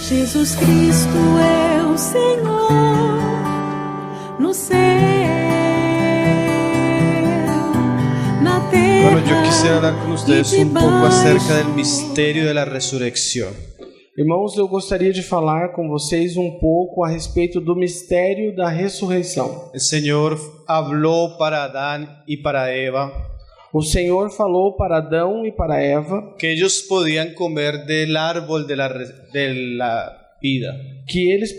Jesus Cristo é o Senhor no céu, na terra. Bueno, yo quisiera hablar con ustedes un poco acerca del misterio de la resurrección. Irmãos, eu gostaria de falar com vocês um pouco a respeito do mistério da ressurreição. El Señor habló para Adán y para Eva O Senhor falou para Adão e para Eva que ellos podían comer del árbol de la vida. que eles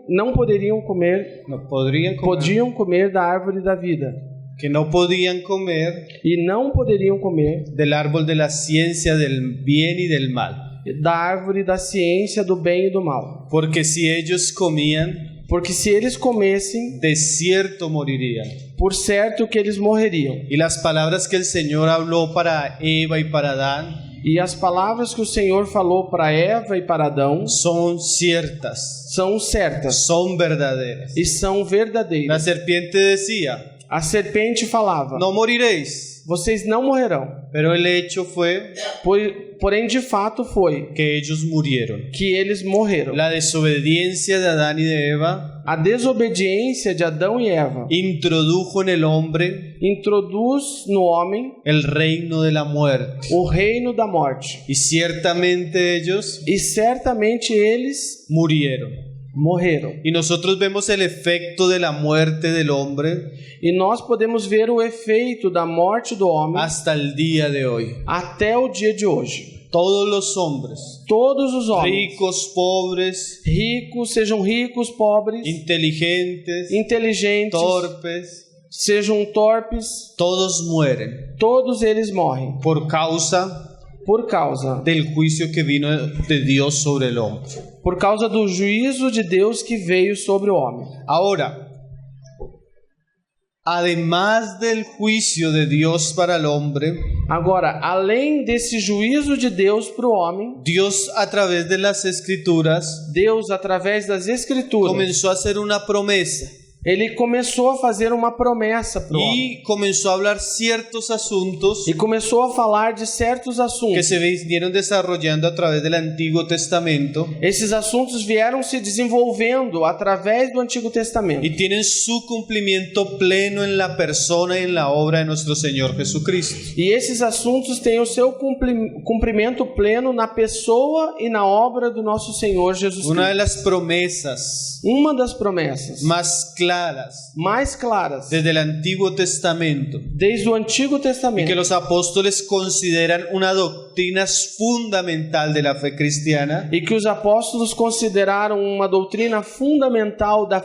não poderiam comer, No podrían comer, podiam comer da árvore da vida que no podían comer e não poderiam comer del árbol de la ciencia del bien y del mal. da árvore da ciência do bem e do mal. Porque si ellos comían, Porque se eles comessem, de cierto morirían. por certo que eles morreriam. Y las palabras que el Señor habló para Eva y para Adán E as palavras que o Senhor falou para Eva e para Adão son ciertas, são certas son verdaderas. e são La verdadeiras. serpiente decía: A serpente falava: no moriréis. vocês não morrerão. Pero el hecho fue Porém, de fato foi que ellos murieron. que eles morreram. La desobediencia de Adán y de Eva A desobediência de Adão e Eva introdujo en el hombre introduz no homem el reino de la muerte. o reino da morte. Y ciertamente ellos E certamente eles murieron. morreram. Y nosotros vemos el efecto de la muerte del hombre E nós podemos ver o efeito da morte do homem hasta el día de hoy. até o dia de hoje. Todos los hombres, Todos os homens, ricos, pobres, ricos, sejam ricos, pobres, inteligentes, inteligentes, torpes, sejam torpes, todos mueren todos eles morrem por causa por causa del juicio que vino de Dios sobre el hombre. do juízo de Deus que veio sobre o homem. Ahora, además del juicio de Dios para el hombre, Agora, além desse juízo de Deus para o homem, Dios a través de las escrituras Deus, através das Escrituras, comenzó a hacer una promesa ele começou a fazer uma promessa para o homem. y comenzó a hablar ciertos asuntos E começou a falar de certos que assuntos. se vinieron desarrollando a través del Antiguo Testamento Esses assuntos vieram se desenvolvendo através do Antigo Testamento. y tienen su cumplimiento pleno en la persona y en la obra de nuestro Señor Jesucristo. E esses assuntos têm o seu cumprimento pleno na pessoa e na obra do nosso Senhor Jesus Una de Cristo. las promesas Uma das promessas más claras mais claras desde el Antiguo Testamento desde o Antigo y que Testamento los apóstoles consideran una doctrina fundamental de la fe cristiana e que os apóstolos consideraram uma doutrina fundamental da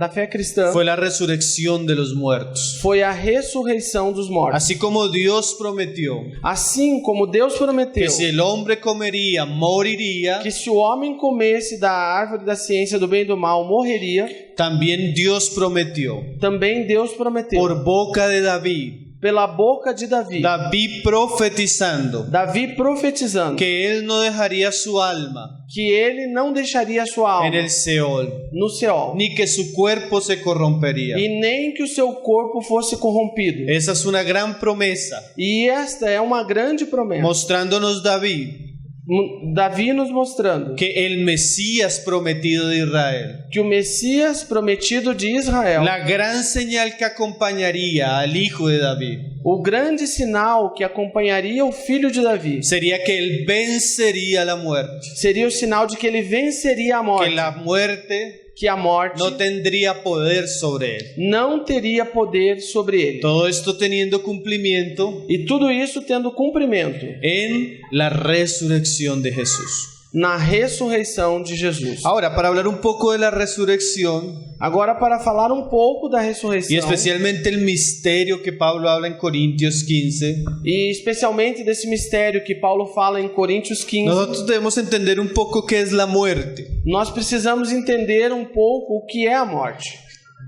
fé cristã fue la resurrección de los muertos. foi a ressurreição dos mortos. Así como Dios prometió Assim como Deus prometeu que si el hombre comería, moriría, que se o homem comesse da árvore da ciência do bem e do mal morreria, también Dios prometió também Deus prometeu por boca de David, pela boca de Davi, David profetizando Davi profetizando que él no dejaría su alma que ele não deixaria a sua alma en el Seol, no Seol, ni que su cuerpo se corrompería. e nem que o seu corpo fosse corrompido. Esa es una gran promesa, E esta é uma grande promessa. mostrándonos Davi nos mostrando que el Mesías prometido de Israel, que o Messias prometido de Israel, la gran señal que acompañaría al hijo de David, o grande sinal que acompanharia o filho de Davi, sería que él vencería la muerte, seria o sinal de que ele venceria a que morte, la muerte que a morte no tendría poder sobre él. não teria poder sobre ele. Todo esto teniendo cumplimiento E tudo isso tendo cumprimento en la resurrección de Jesús. na ressurreição de Jesus. Ahora, para hablar un poco de la resurrección Agora, para falar um pouco da ressurreição, y especialmente el misterio que Pablo habla en Corintios 15, e especialmente desse mistério que Paulo fala em Coríntios 15, nosotros debemos entender un poco qué es la muerte. nós precisamos entender um pouco o que é a morte.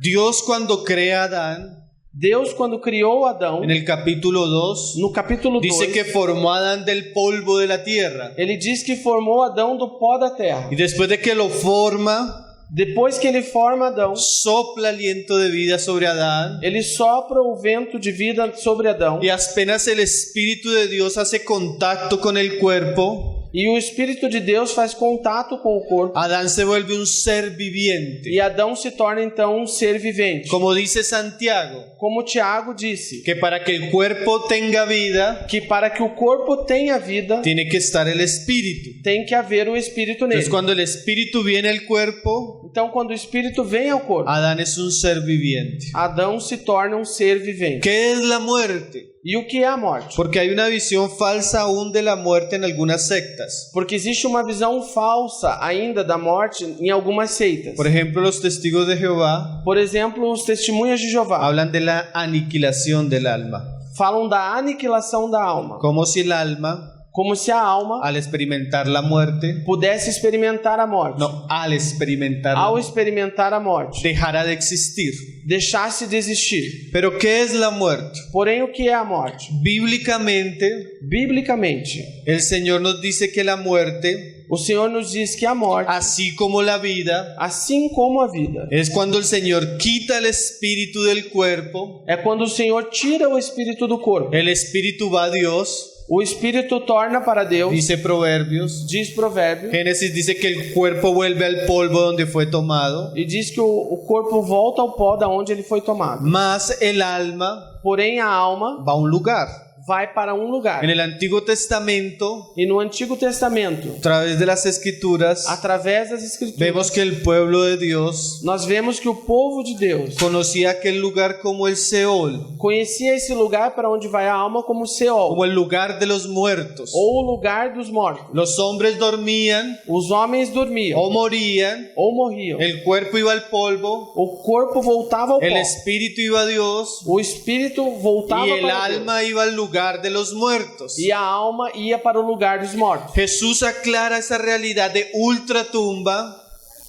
Dios, cuando crea a Adán, Deus, quando criou Adão, en el capítulo 2, no capítulo 2, dice que formó a Adán del polvo de la tierra. ele diz que formou Adão do pó da terra. Y después de que lo forma, Depois que ele forma Adão, sopla aliento de vida sobre Adán. ele sopra o vento de vida sobre Adão. Y apenas el Espíritu de Dios hace contacto con el cuerpo, E o Espírito de Deus faz contato com o corpo. Adán se vuelve un ser viviente. E Adão se torna então um ser vivente. Como dice Santiago, Como Tiago disse, que para que el cuerpo tenga vida, que para que o corpo tenha vida, tiene que estar el espíritu. tem que haver o Espírito nele. Entonces, cuando el espíritu viene al cuerpo, Então, quando o Espírito vem ao corpo, Adán es un ser viviente. Adão se torna um ser vivente. ¿Qué es la muerte? E o que é a morte? Porque hay una visión falsa aún de la muerte en algunas sectas. Porque existe uma visão falsa ainda da morte em algumas seitas. Por ejemplo, los testigos de Jehová Por exemplo, os testemunhas de Jeová hablan de la aniquilación del alma, falam da aniquilação da alma, como si el alma, como se a alma al experimentar la muerte, pudesse experimentar a morte. no, al experimentar la Ao muerte, experimentar a morte, dejara de existir. deixasse de existir. Pero ¿qué es la muerte? Porém, o que é a morte? Bíblicamente, Biblicamente, el Señor nos dice que la muerte, o Senhor nos diz que a morte, así como la vida, assim como a vida, es cuando el Señor quita el espíritu del cuerpo, é quando o Senhor tira o espírito do corpo. el espíritu va a Dios, O espírito torna para Deus, dice Proverbios. diz Provérbio, Génesis dice que el cuerpo vuelve al polvo donde fue tomado, e diz que o corpo volta ao pó da onde ele foi tomado. mas el alma Porém, a alma va a un lugar. vai para um lugar. En el Antiguo Testamento, E no Antigo Testamento, a través de las Escrituras, através das Escrituras, vemos que el pueblo de Dios nós vemos que o povo de Deus conocía aquel lugar como el Seol, conhecia esse lugar para onde vai a alma como Seol, como el lugar de los muertos. ou o lugar dos mortos. Los hombres dormían Os homens dormiam o morían, ou morriam. el cuerpo iba al polvo, O corpo voltava ao el pó. espíritu iba a Dios O espírito voltava y el para alma iba al lugar de los muertos. Deus. E a alma ia para o lugar dos mortos. Jesús aclara esa realidad de ultratumba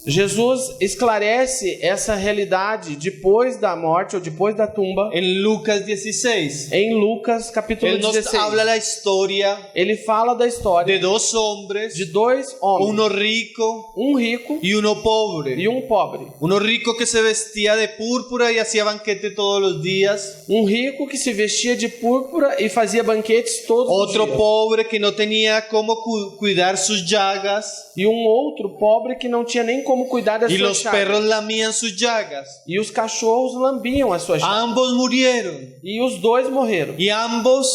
Jesus esclarece essa realidade depois da morte ou depois da tumba en Lucas 16. em Lucas capítulo Él nos 16. habla la historia Ele fala da história de dos hombres, de dois homens, uno rico um rico y uno pobre. e um pobre. Uno rico que se vestía de púrpura y hacía banquete todos los días. Um rico que se vestia de púrpura e fazia banquetes todos os Otro dias. pobre que no tenía cómo cuidar sus llagas E um outro pobre que não tinha nem como cuidar das y suas los chagas. perros lamían sus llagas. E os cachorros lambiam as suas chagas. Ambos murieron E os dois morreram. y ambos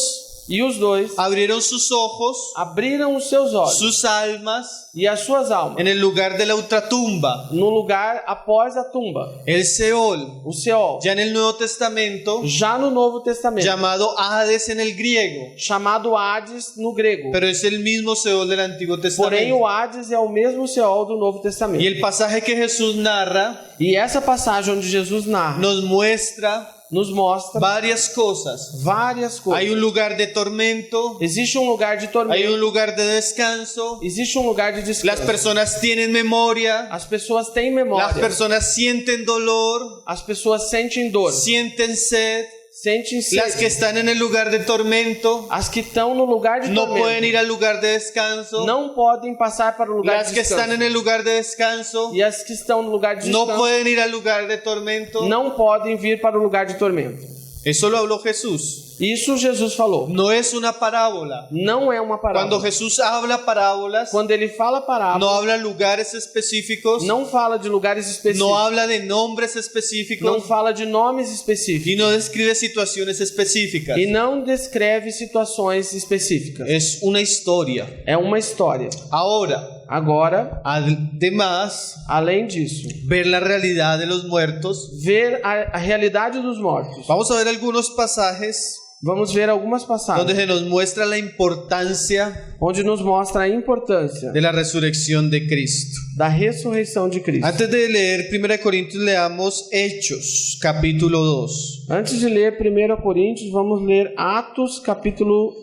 E os dois abrieron sus ojos, abriram os seus olhos sus almas e as suas almas en el lugar de la ultratumba, no lugar após a tumba, el Seol, o Seol, ya en el Nuevo Testamento já no Novo Testamento, llamado Hades en el griego, chamado Hades no grego. pero es el mismo Seol del Antiguo Porém, Testamento. o Hades é o mesmo Seol do Novo Y Testamento. el pasaje que Jesús narra E essa passagem onde Jesus narra nos muestra nos mostra varias cosas. várias coisas. Hay un lugar de tormento, Existe um lugar de hay tormento, un lugar de descanso, existe um lugar de las descanso. personas tienen memoria, As pessoas têm las memória, personas sienten dolor, as pessoas sentem dor, sienten sed, sentem las que sede. están en el lugar de tormento As que estão no lugar de no pueden tormento ir al lugar de descanso, não podem passar para o lugar las de que están en descanso. el lugar de descanso E as que estão no lugar de no descanso pueden ir al lugar de tormento. não podem vir para o lugar de tormento. Eso lo habló Jesús. Isso Jesus falou. No es una parábola. Não é uma Cuando parábola. Jesús habla parábolas, Quando ele fala no parábola, habla lugares específicos, não fala de lugares no específicos, habla de nombres não específicos fala de nomes y específicos no describe situaciones específicas. e não descreve situações específicas. Es una historia. É uma história. Ahora, Agora, además, além disso, ver la realidad de los muertos, ver a realidade dos mortos. vamos a ver algunos pasajes Vamos ver algumas donde passagens se nos muestra la importancia onde nos mostra a importância de la resurrección de Cristo. da ressurreição de Cristo. Antes de leer 1 Corintios, leamos Hechos, capítulo 2. Antes de ler 1 Coríntios, vamos ler Atos, capítulo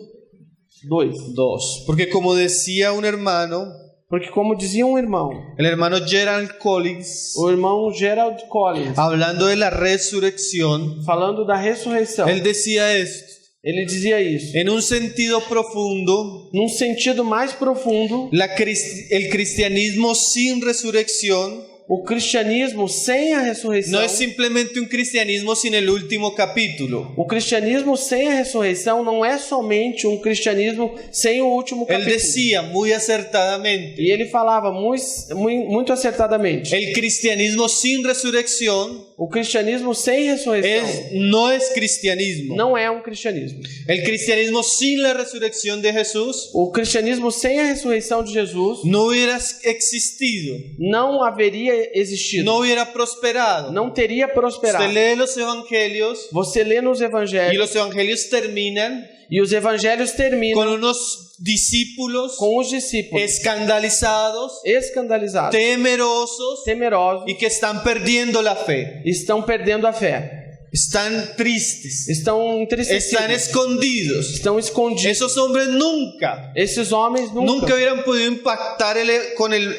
2. Porque como decía un hermano, Porque como dizia um irmão, el hermano Gerald Collins, o irmão Gerald Collins, hablando de la resurrección, falando da ressurreição, él decía esto: ele dizia isso. en un sentido profundo, Num sentido mais profundo, el cristianismo sin resurrección o cristianismo sem a ressurreição, no es simplemente un cristianismo sin el último capítulo. o cristianismo sem a ressurreição não é somente um cristianismo sem o último Él capítulo. decía muy acertadamente, E ele falava muito acertadamente: el cristianismo sin resurrección o cristianismo sem ressurreição no es cristianismo. não é um cristianismo. El cristianismo sin la resurrección de Jesús O cristianismo sem a ressurreição de Jesus no hubiera existido, não haveria existido, no hubiera prosperado. não teria prosperado. Usted lee los evangelios Você lê nos y evangelhos los evangelios terminan e os evangelhos terminam con unos discípulos com os discípulos escandalizados, escandalizados, temerosos temerosos, y que están perdiendo la fe. estão perdendo a fé, Están tristes, estão están entristecidos, escondidos. estão escondidos. Esos hombres nunca Esses homens nunca hubieran podido impactar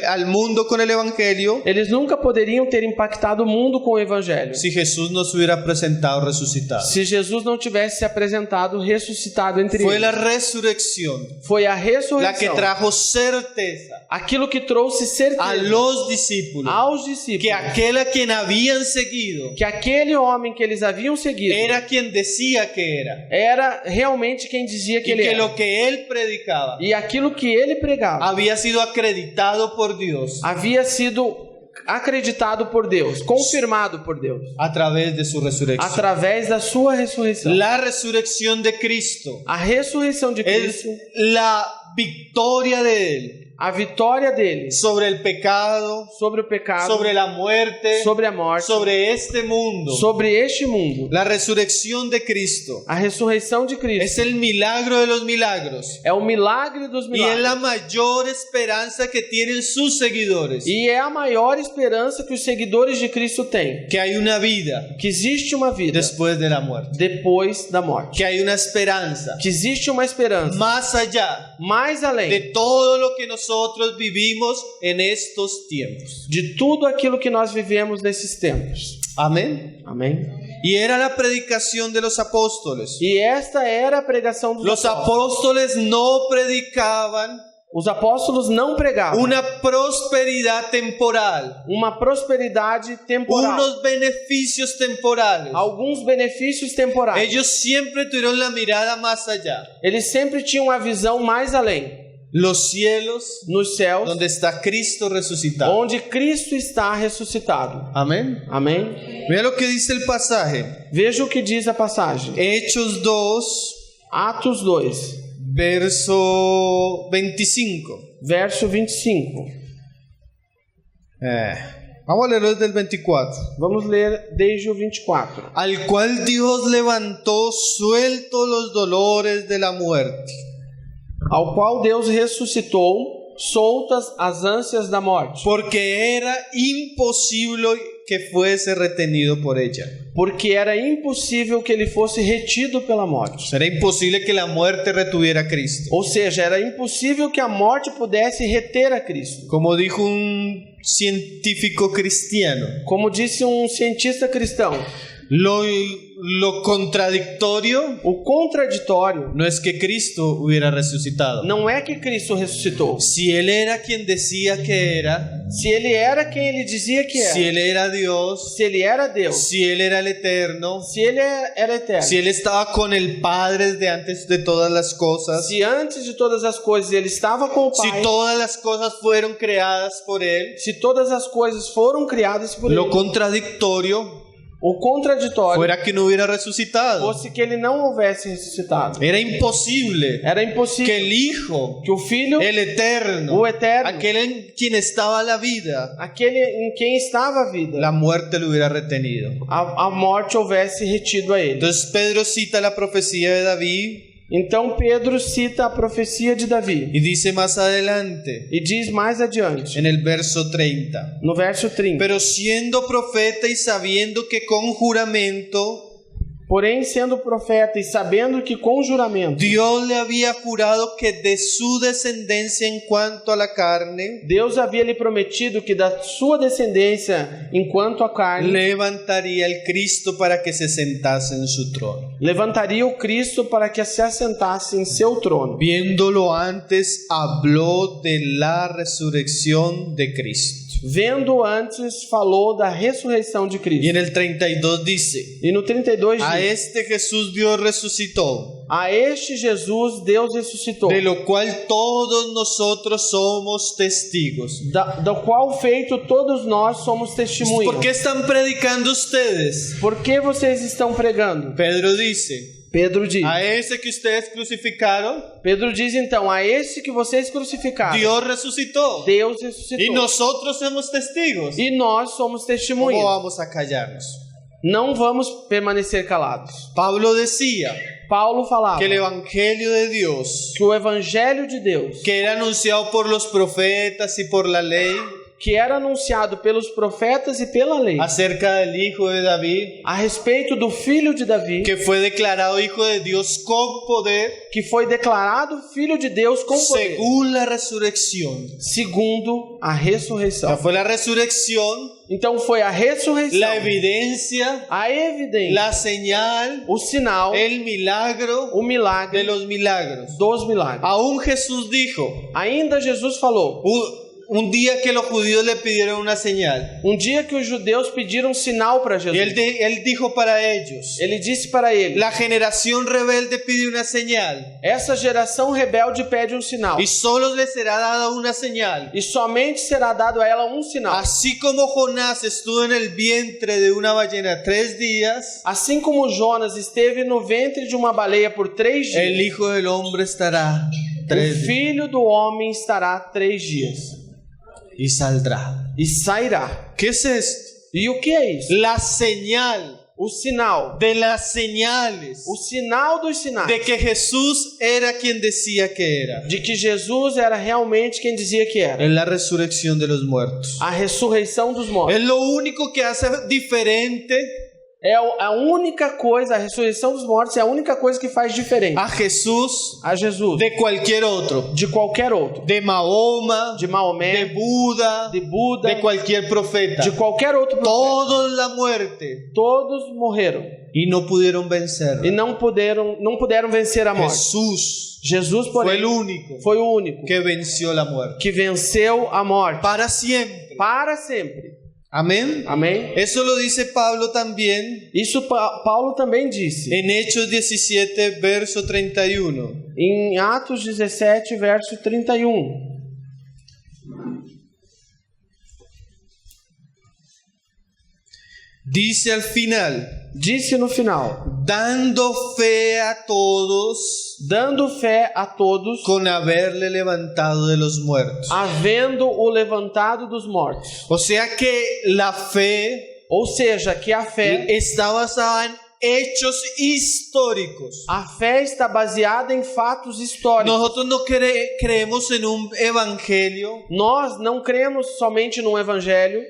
al mundo con el evangelio eles nunca poderiam ter impactado o mundo com o evangelho si Jesús no se hubiera presentado resucitado. se Jesus não tivesse se apresentado ressuscitado entre Fue eles. la resurrección Foi a la que ressurreição, trajo certeza aquilo que trouxe a certeza los discípulos aos que discípulos aquel a quien habían seguido que aquele homem que eles haviam seguido era quien decía que era realmente quem dizia que y ele que era. lo que él predicaba E aquilo que ele pregava había sido acreditado por Dios havia sido acreditado por Deus, confirmado por Deus, a través de su resurrección. através da sua ressurreição. La resurrección de Cristo A ressurreição de es Cristo, la victoria de Él a vitória dele sobre el pecado, sobre o pecado, sobre la muerte, sobre a morte, sobre este mundo. sobre este mundo. La resurrección de Cristo A ressurreição de es Cristo el milagro de los milagros é o milagre dos y es milagres. la mayor esperanza que tienen sus seguidores, E é a maior esperança que os seguidores de Cristo têm, que hay una vida que existe uma vida después de la muerte, depois da morte, que hay una esperanza que existe uma esperança más allá mais de além todo lo que nosotros vivimos en estos tiempos. de tudo aquilo que nós vivemos nesses tempos. Amén. Amém? Y era la predicación de los apóstoles. E esta era a pregação dos Los apóstolos. apóstoles no predicaban Os apóstolos não pregavam una prosperidad temporal, uma prosperidade temporal, unos beneficios temporales. alguns benefícios temporais. Ellos siempre tuvieron la mirada más allá. Eles sempre tinham a visão mais além, Los cielos, nos céus, donde está Cristo resucitado. onde Cristo está ressuscitado. Amén. Amém? Mira lo que dice el pasaje. Veja o que diz a passagem. Hechos 2, Atos 2, verso 25. verso 25. Vamos a leerlo desde el 24. Vamos ler desde o 24. Al cual Dios levantó sueltos los dolores de la muerte. Ao qual Deus ressuscitou, soltas as ânsias da morte, Porque era imposible que fuese retenido por ella. porque era impossível que ele fosse retido pela morte. Era imposible que la muerte retuviera a Cristo. Ou seja, era impossível que a morte pudesse reter a Cristo. Como dijo un científico cristiano, Como disse um cientista cristão, lo contradictorio o contraditório no es que Cristo hubiera resucitado. não é que Cristo ressuscitou. Si Él era quien decía que era, Se ele era quem ele dizia que si era, Él era Dios, se ele era Deus, si Él era el eterno, se ele era eterno, si Él estaba con el Padre desde antes de todas las cosas, se antes de todas as coisas ele estava com o si Pai, todas las cosas fueron creadas por Él, se todas as coisas foram criadas por lo ele, contradictorio o contraditório fuera que no hubiera resucitado. fosse que ele não houvesse ressuscitado. Era imposible Era que impossível el Hijo, que o Filho, el eterno, o eterno, aquel en quien estaba la vida, aquele em quem estava a vida, la muerte lo hubiera retenido. a morte houvesse retido a ele. Entonces Pedro cita la profecía de David Então Pedro cita a profecia de Davi y dice más adelante, e diz mais adiante, en el verso 30, no verso 30: pero siendo profeta y sabiendo que con juramento porém, sendo profeta e sabendo que com juramento Dios le había jurado que de su descendencia en cuanto a la carne Deus havia lhe prometido que da sua descendência, enquanto a carne, levantaría el Cristo para que se sentase en su trono. levantaria o Cristo para que se assentasse em seu trono. Viéndolo antes, habló de la resurrección de Cristo. Vendo antes, falou da ressurreição de Y Cristo. en el 32 dice, E no 32 a diz: este Jesús Dios resucitó, a este Jesus Deus ressuscitou, de lo cual todos nosotros somos testigos. do qual feito todos nós somos testemunhas. ¿Por qué están predicando ustedes? Por que vocês estão pregando? Pedro dice, Pedro diz. a ese que ustedes crucificaron, Pedro diz então: a esse que vocês crucificaram, Dios resucitó. Deus Y ressuscitou. nosotros somos testigos. E nós somos ¿Cómo testemunhas. vamos a callarnos? Não vamos permanecer calados. Pablo decía Paulo falava que el Evangelio de Dios, que o evangelho de Deus, que era anunciado por los profetas y por la ley, que era anunciado pelos profetas e pela lei, acerca del Hijo de David, a respeito do filho de Davi, que fue declarado Hijo de Dios con poder, que foi declarado filho de Deus com poder, según la resurrección. segundo a O sea, ressurreição. fue la resurrección, Então foi a ressurreição, la evidencia, a evidência, la señal, o sinal, el milagro o milagre de los milagros. dos milagres. Aún Jesús dijo, Ainda Jesus falou, un día que los judíos le pidieron una señal, dia que os judeus pediram sinal para y Jesus, él dijo para ellos, ele disse para ele: la generación rebelde pide una señal, essa geração rebelde pede um sinal, y solo les será dada una señal. e somente será dado a ela um sinal. Así como Jonás estuvo en el vientre de una ballena 3 días, Assim como Jonas esteve no ventre de uma baleia por 3 dias, el Hijo del Hombre estará o 3 días filho do homem estará 3 dias y saldrá. e sairá. ¿Qué es esto? E o que é isso? La señal O sinal. de las señales O sinal dos sinais. de que Jesús era quien decía que era. De que Jesus era realmente quem dizia que era. Es la resurrección de los muertos. A ressurreição dos mortos. Es lo único que hace diferente É a única coisa, a ressurreição dos mortos é a única coisa que faz diferente a Jesús a Jesus de cualquier otro, de qualquer outro. de Mahoma, De de Maomé, Buda, de Buda, de cualquier profeta. de qualquer outro profeta. Todos la muerte Todos morreram y no pudieron vencer. e não puderam vencer a morte. Jesús Jesus, fue porém, el único foi o único que venció la muerte que venceu a morte para siempre. para sempre. Amén. Amém? Eso lo dice Pablo también Isso Paulo também disse en Hechos 17, verso 31. em Atos 17, verso 31. Dice al final, Disse no final: dando fe a todos dando fé a todos, con haberle levantado de los muertos. havendo o levantado dos mortos. O sea que la fe Ou seja, que a fé está basada en hechos históricos. está baseada em fatos históricos. Nosotros no creemos en un evangelio, Nós não cremos somente num evangelho,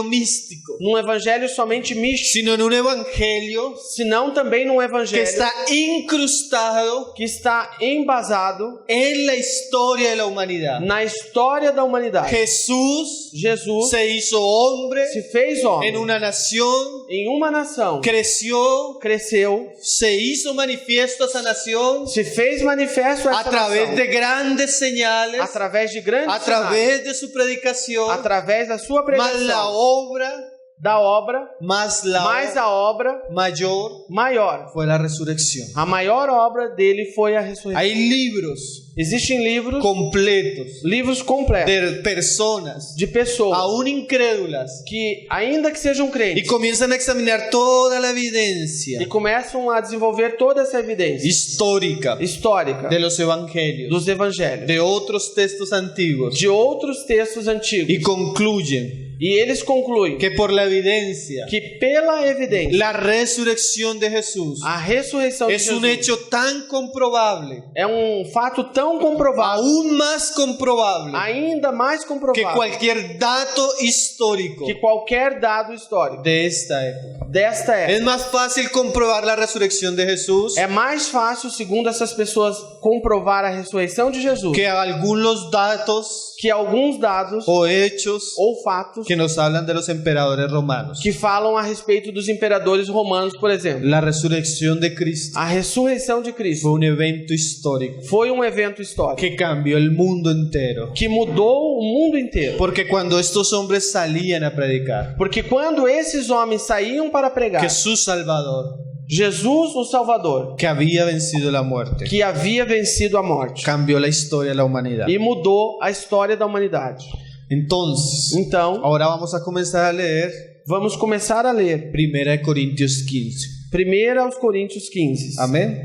místico, num evangelho somente místico, sino en un evangelio senão também num que evangelho está incrustado que está embasado en la historia de la humanidad. na história da humanidade. Jesús Jesus se hizo hombre se fez homem en una nación, em uma nação, creció, cresceu, se hizo manifiesto a esa nación se fez manifesto a a essa través nação, de grandes señales, através de grandes a través de su predicación, através da sua más la pregação, obra, da obra, más la mais a obra mayor maior. fue la resurrección. A maior obra dele foi a ressurreição. Hay libros Existem livros completos completos de personas de pessoas aún incrédulas que, ainda que sejam y crentes, comienzan a examinar toda la evidencia e começam a desenvolver toda essa evidência histórica histórica de los evangelios, dos evangelhos, de otros textos antiguos, de outros textos antigos, y concluyen e eles concluem que por la evidencia, que pela evidência, la resurrección de Jesús a ressurreição de es un Jesus hecho tan comprobable, é fato tão comprovado, aún más comprobable ainda mais que comprovado cualquier dato histórico que qualquer dado histórico de esta época. desta época. Es más fácil comprobar la resurrección de Jesús É mais fácil, segundo essas pessoas, comprovar a ressurreição de Jesus que algunos datos que alguns dados o hechos ou fatos que nos hablan de los emperadores romanos. que falam a respeito dos imperadores romanos, por exemplo. La resurrección de Cristo A ressurreição de fue Cristo un evento histórico foi um evento histórico que cambió el mundo entero. que mudou o mundo inteiro. Porque cuando estos hombres salían a predicar Porque quando esses homens saíam para pregar, que su Salvador, Jesus, o Salvador, que había vencido la muerte, que havia vencido a morte, cambió la historia de la humanidad. e mudou a história da humanidade. Entonces, Então, ahora vamos a comenzar a leer vamos começar a ler 1 Corintios 15. 1 aos Coríntios 15. Amén.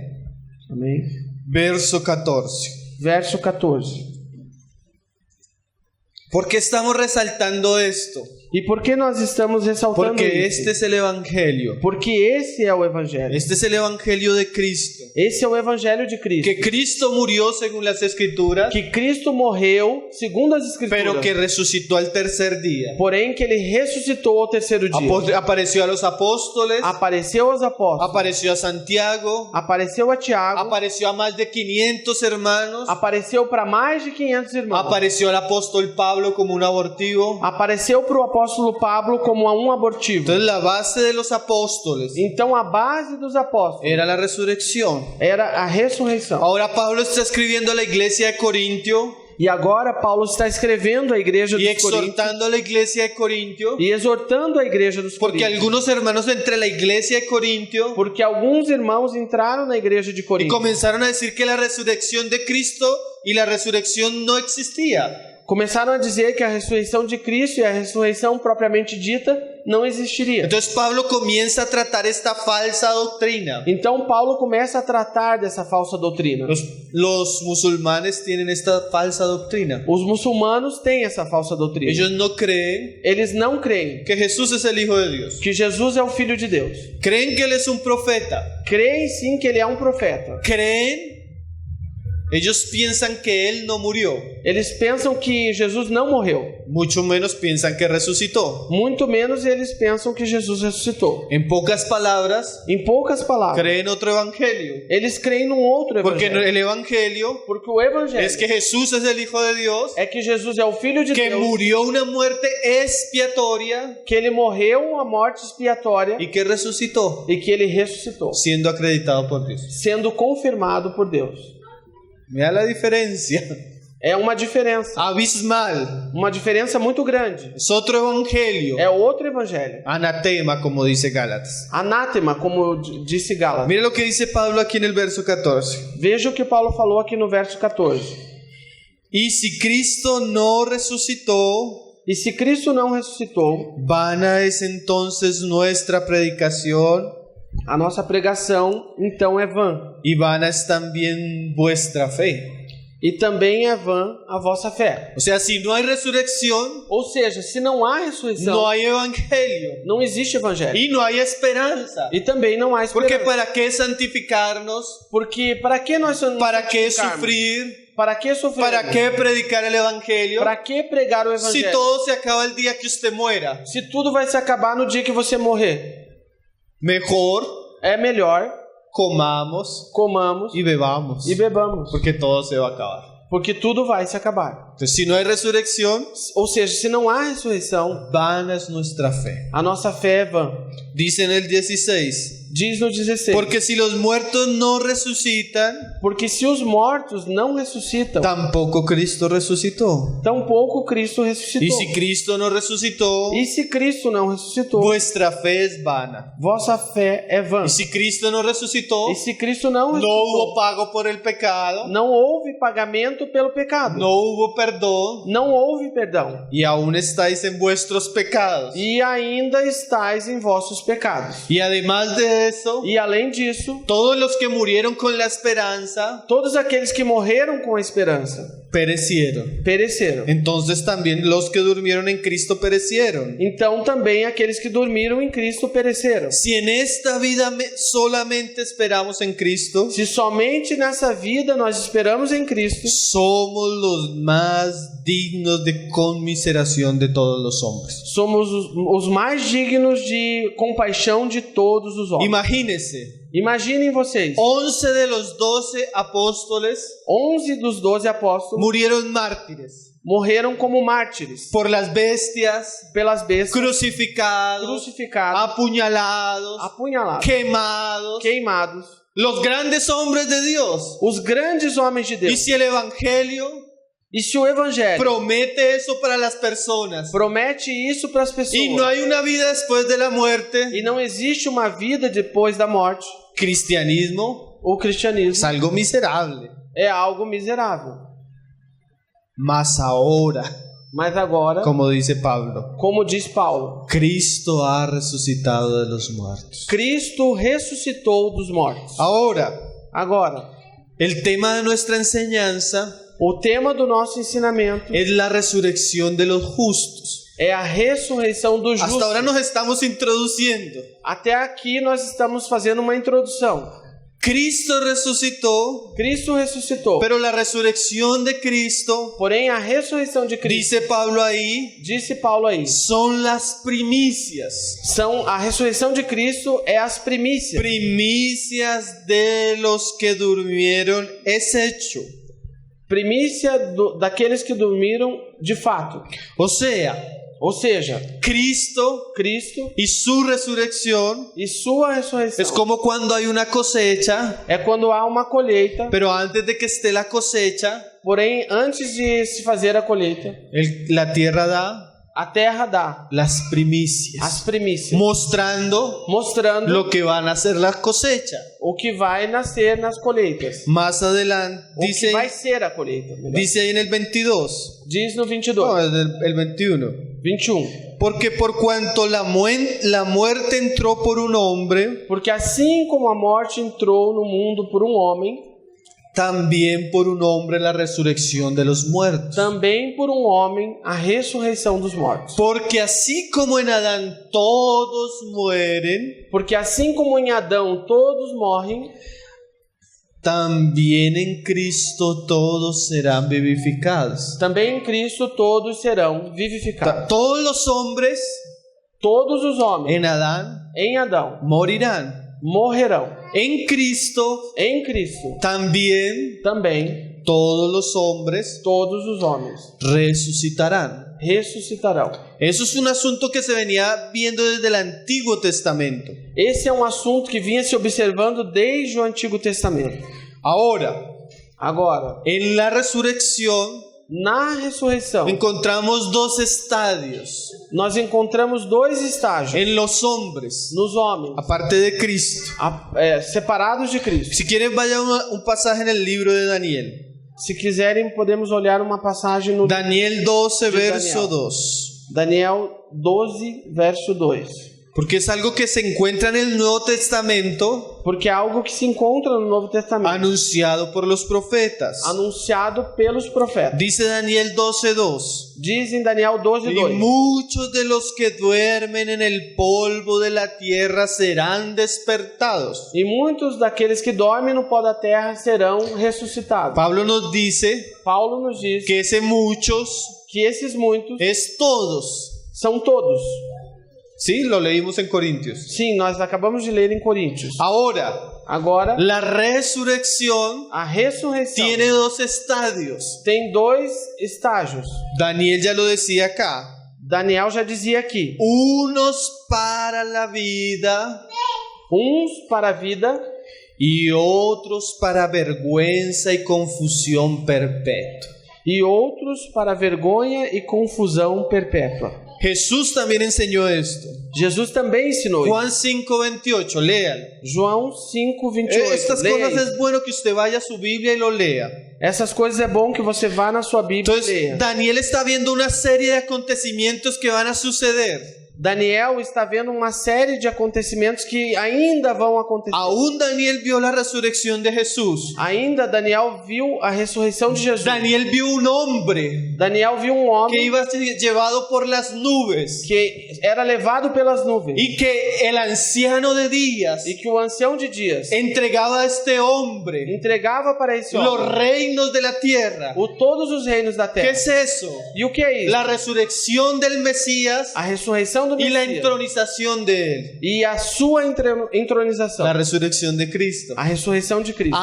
Amém. Verso 14. Verso 14. ¿Por qué estamos resaltando esto? E por que nós estamos ressaltando Porque isso? este es el Evangelio. Porque esse é o Evangelho. Este es el Evangelio de Cristo. Esse é o Evangelho de Cristo. Que Cristo murió según las Escrituras, Que Cristo morreu segundo as Escrituras, pero que resucitó al tercer día. porém que Ele ressuscitou ao terceiro dia. Apareció a los apóstoles, Apareceu aos apóstolos, apareció a Santiago, apareceu a Tiago, apareció a más de 500 hermanos, apareceu para mais de 500 irmãos, apareció al apóstol Pablo como un abortivo. apareceu para o apóstolo Pablo como um abortivo. Entonces la base de los apóstoles Então a base dos apóstolos era la resurrección. era a ressurreição. Ahora Pablo está escribiendo a la iglesia de Corintio E agora Paulo está escrevendo a igreja y dos Coríntios exhortando a la iglesia de Corintio, e exortando a igreja dos porque Coríntios, algunos hermanos entre la iglesia de Corintio porque alguns irmãos entraram na igreja de y Corinto. comenzaron a decir que la resurrección de Cristo y la resurrección no existía. Começaram a dizer que a ressurreição de Cristo e a ressurreição propriamente dita não existiria. Entonces Pablo comienza a tratar esta falsa doctrina. Então Paulo começa a tratar dessa falsa doutrina. Los musulmanes tienen esta falsa doctrina. Os muçulmanos têm essa falsa doutrina. Ellos no creen Eles não creem que Jesús es el Hijo de Dios. que Jesus é o Filho de Deus. Creen que Él es un profeta. Creem sim que ele é um profeta. Ellos piensan que Él no murió. Eles pensam que Jesus não morreu. Mucho menos piensan que resucitó. Muito menos eles pensam que Jesus ressuscitou. En pocas palabras, Em poucas palavras, creen otro evangelio. eles creem num outro Porque evangelho. el evangelio Porque o evangelho es que Jesús es el Hijo de Dios, é que Jesus é o Filho de que Deus, murió una muerte expiatoria que ele morreu uma morte expiatória y que resucitó, e que ele ressuscitou, siendo acreditado por Dios. sendo confirmado por Deus. Mira la diferencia. É uma diferença, Abismal. uma diferença muito grande. Es otro evangelio. É outro evangelho. Anatema, como dice Gálatas. Anátema, como disse Gálatas. Mira lo que dice Pablo aquí en el verso 14. Veja o que Paulo falou aqui no verso 14. Y si Cristo no resucitó, E se Cristo não ressuscitou, vana es entonces nuestra predicación a nossa pregação então é vã. y vana es también vuestra fe. E também é vã a vossa fé. O sea, si no hay resurrección, Ou seja, se não há ressurreição, no hay evangelio não existe evangelho. y no hay esperanza. E também não há Porque esperança. ¿para qué santificarnos? Porque para que nós nos ¿Para qué santificarmos? sufrir? Para que sofrer? ¿Para qué predicar el evangelio? Para que pregar o Si evangelho? todo se acaba el día que usted muera. Se tudo vai se acabar no dia que você morrer. Mejor É melhor comamos comamos y bebamos, e bebamos, porque todo se va a acabar. porque tudo vai se acabar. Entonces, si no hay resurrección, Ou seja, se não há ressurreição, vana es nuestra fe. a nossa fé é vã. Dice en el 16, Diz no 16. porque si los muertos no resucitan, Porque se os mortos não ressuscitam, tampoco Cristo resucitó. tampouco Cristo ressuscitou. Y si Cristo no resucitó, E se Cristo não ressuscitou, vuestra fe es vana. vossa fé é vã. Y si Cristo no resucitó, E se Cristo não no ressuscitou, hubo pago por el pecado, não houve pagamento pelo pecado. no hubo perdón, Não houve perdão. y aún estáis en vuestros pecados. E ainda estáis em vossos pecados. Y además de eso, E além disso, todos los que murieron con la esperanza todos aqueles que morreram com a esperança perecieron. pereceram. Entonces también los que durmieron en Cristo perecieron. Então também aqueles que dormiram em Cristo pereceram. Si en esta vida solamente esperamos en Cristo, Se somente nessa vida nós esperamos em Cristo, somos los más dignos de conmiseración de todos los hombres. somos os mais dignos de compaixão de todos os homens. Imagínense, Imaginem vocês, 11 de los 12 apóstoles 11 dos 12 apóstolos murieron mártires morreram como mártires por las bestias, pelas bestas, crucificados, crucificados, apuñalados, apunhalados, quemados, queimados. los grandes hombres de Dios. Os grandes homens de Y Deus. si el Evangelio E se o Evangelho promete eso para las personas promete isso para as pessoas, y no hay una vida después de la muerte, e não existe uma vida depois da morte, cristianismo o cristianismo es algo miserable. é algo miserável. Mas ahora, Mas agora, como dice Pablo, como diz Paulo, Cristo ha resucitado de los muertos. Cristo ressuscitou dos mortos. Ahora, Agora, el tema de nuestra enseñanza o tema do nosso ensinamento es la resurrección de los justos. é a ressurreição dos justos. Hasta ahora nos estamos introduciendo. Até aqui nós estamos fazendo uma introdução. Cristo resucitó, Cristo ressuscitou. pero la resurrección de Cristo, Porém, a ressurreição de Cristo, dice Pablo ahí, disse Paulo aí, son las primicias. a ressurreição de Cristo é as primícias. Primicias de los que durmieron es hecho. Primícia daqueles que dormiram de fato. O sea, Cristo y su resurrección e sua ressurreição es como cuando hay una cosecha, é quando há uma colheita, pero antes de que esté la cosecha, porém antes de se fazer a colheita, la tierra da a terra dá las primicias, as primícias, mostrando mostrando lo que van a hacer la cosecha. o que vai nascer nas colheitas. Más adelante, O que dice, vai ser a colheita. Melhor. dice ahí en el 22, Diz no no, 22, el 21, 21. porque por cuanto la muerte entró por un hombre, Porque assim como a morte entrou no mundo por um homem, también por un hombre la resurrección de los muertos. também por um homem a ressurreição dos mortos. Porque así como en Adán todos mueren, Porque assim como em Adão todos morrem, también en Cristo todos serán vivificados. também em Cristo todos serão vivificados. Todos los hombres Todos os homens en Adán em Adão morirán. morrerão. En Cristo Em Cristo también também todos los hombres todos os homens resucitarán. ressuscitarão. Eso es un asunto que se venía viendo desde el Antiguo Testamento. Esse é um assunto que vinha se observando desde o Antigo Testamento. Agora, en la resurrección Na ressurreição, encontramos dos estadios nós encontramos dois estágios en los hombres, nos homens, aparte de Cristo. separados de Cristo. Si quieren, vaya un pasaje en el libro de Daniel. Se quiserem, podemos olhar uma passagem no Daniel 12, de verso Daniel. 2. Daniel 12, verso 2. Porque es algo que se encuentra en el Nuevo Testamento, Porque é algo que se encontra no Novo Testamento, anunciado por los profetas. anunciado pelos profetas. Dice Daniel 12, 2. Diz em Daniel 12, Y 2. muchos de los que duermen en el polvo de la tierra serán despertados. E muitos daqueles que dormem no pó da terra serão ressuscitados. Pablo nos dice Paulo nos diz que ese muchos que esses muitos es todos. são todos. Sí, lo leímos en Corintios. Sim, nós acabamos de ler em Coríntios. Agora, La resurrección a ressurreição tiene dos estadios. tem dois estágios. Daniel ya lo decía acá. Daniel já dizia aqui: Unos para la vida uns para a vida y otros para vergüenza y confusión perpetua. e outros para vergonha e confusão perpétua. Jesús también enseñó esto. Jesus também ensinou isso. Juan 5:28, léalo. João 5:28. Estas Leia cosas aí. es bueno que usted vaya a su Biblia y lo lea. Essas coisas é bom que você vá na sua Bíblia e Entonces, leia. Daniel está viendo una serie de acontecimientos que van a suceder. Daniel está vendo uma série de acontecimentos que ainda vão acontecer. Aún Daniel vio la resurrección de Jesús. Ainda Daniel viu a ressurreição de Jesus. Daniel vio un hombre Daniel viu um que homem iba a ser llevado por las nubes que era levado pelas nuvens y que el anciano de días e que o ancião de dias entregaba a este hombre entregava para esse los homem reinos de la tierra. todos os reinos da ¿Qué terra. es eso? E o que é isso? La resurrección del Mesías A ressurreição ressurreição do y la Messias entronización de él. e a sua entronização, La resurrección de Cristo. a ressurreição de Cristo.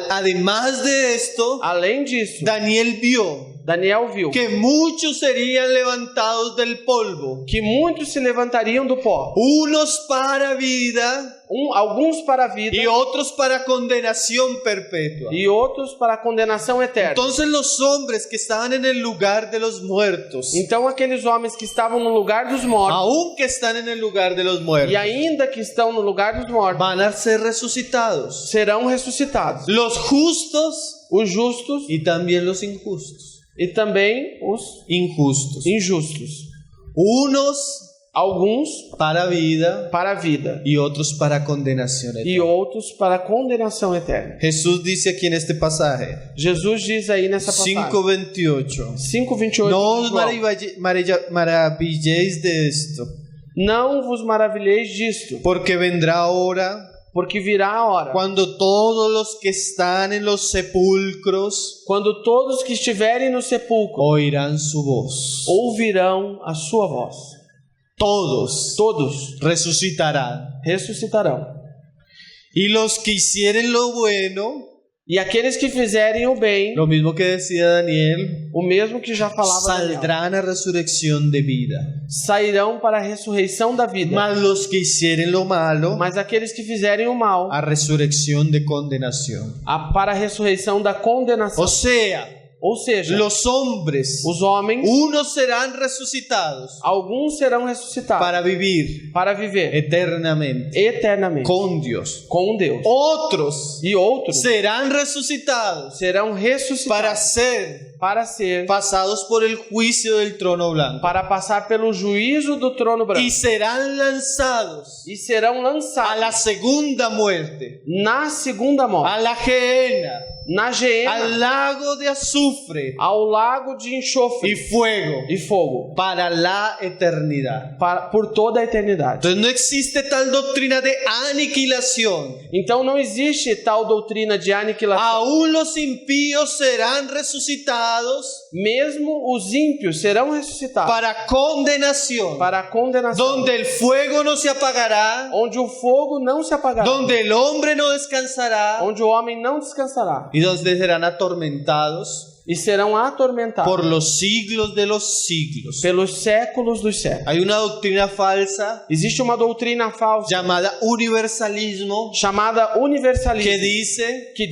Además de esto, Além disso, Daniel vio Daniel viu que muchos serían levantados del polvo, que muitos se levantariam do pó, unos para vida alguns para a vida y otros para condenación perpetua. e outros para a condenação eterna. Entonces los hombres que estaban en el lugar de los muertos, Então aqueles homens que estavam no lugar dos mortos aun que están en el lugar de los muertos, e ainda que estão no lugar dos mortos van a ser resucitados. serão ressuscitados. Los justos Os justos y también los injustos. e também os Injustos. injustos. Unos Alguns para vida para a vida y otros para condenación e eterna. outros para a condenação eterna. Jesús dice aquí en este pasaje, Jesus diz aí nessa passagem 5:28, 5:28, no os João, maravilléis de esto, não vos maravilheis disto, porque vendrá hora porque virá a hora cuando todos los que están en los sepulcros quando todos que estiverem no sepulcro oirán su voz. ouvirão a sua voz. Todos Resucitarán. ressuscitarão. Y los que hicieren lo bueno, E aqueles que fizerem o bem, lo mismo que decía Daniel, o mesmo que já falava Daniel, saldrán a resurrección de vida. sairão para a ressurreição da vida. Mas los que hicieren lo malo, Mas aqueles que fizerem o mal, a resurrección de condenación. para a ressurreição da condenação. O sea, Ou seja, los hombres, os homens, unos serán resucitados alguns serão ressuscitados para vivir para viver eternamente eternamente con Dios. com Deus. Otros E outros serán resucitados serão ressuscitados para ser para ser, pasados por el juicio del trono blanco para passar pelo juízo do trono branco y serán lanzados e serão a lançados la segunda muerte, na segunda morte, a la gehenna, na geena, al lago de azufre ao lago de y enxofre fuego e fogo para la eternidad. por toda a eternidade. Entonces no existe tal doctrina de aniquilación. Então não existe tal doutrina de aniquilação. Aún los impíos serán resucitados Mesmo os ímpios serão ressuscitados para condenación, para a condenação, donde el fuego no se apagará, onde o fogo não se apagará, donde el hombre no descansará onde o homem não descansará, y donde serán atormentados e serão atormentados por los siglos de los siglos. pelos séculos dos séculos. Hay una doctrina falsa Existe uma doutrina falsa llamada universalismo chamada universalismo que diz,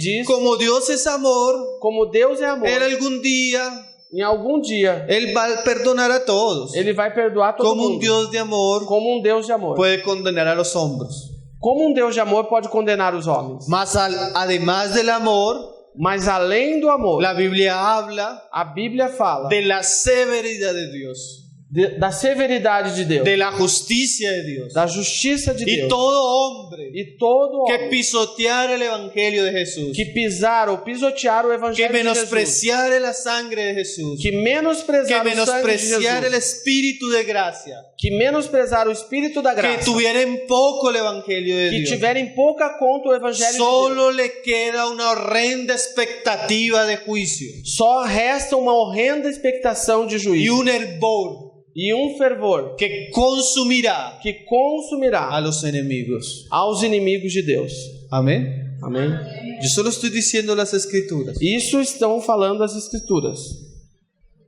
diz como Dios es amor, como Deus é amor, Él algún día, em algum dia Él va a perdonar a todos. Ele vai perdoar todo Como un mundo. Dios de amor Como um Deus de amor. puede condenar a los hombres. Como um Deus de amor pode condenar os homens. Mas además del amor, Mas além do amor, la Biblia habla a Bíblia fala de la severidad de Dios, da severidade de Deus, de la justicia de Dios. da justiça de Y Deus. todo hombre E todo que homem pisotear el evangelio de Jesús, que pisar ou pisotear o que evangelho de Jesus, menospreciar la sangre de Jesús, que que menosprezar o sangue de menospreciar el Jesus, espíritu de gracia, que menosprezar o Espírito da que graça, tuviera en poco el evangelio de que Dios, tiverem pouca conta o evangelho de Deus, solo le queda una horrenda expectativa de juicio só resta uma horrenda expectação de y juízo un hervor e um fervor que consumirá que consumirá a los enemigos. aos inimigos de Deus. Amén. Amém? Yo solo estoy diciendo las escrituras. Isso estão falando as Escrituras.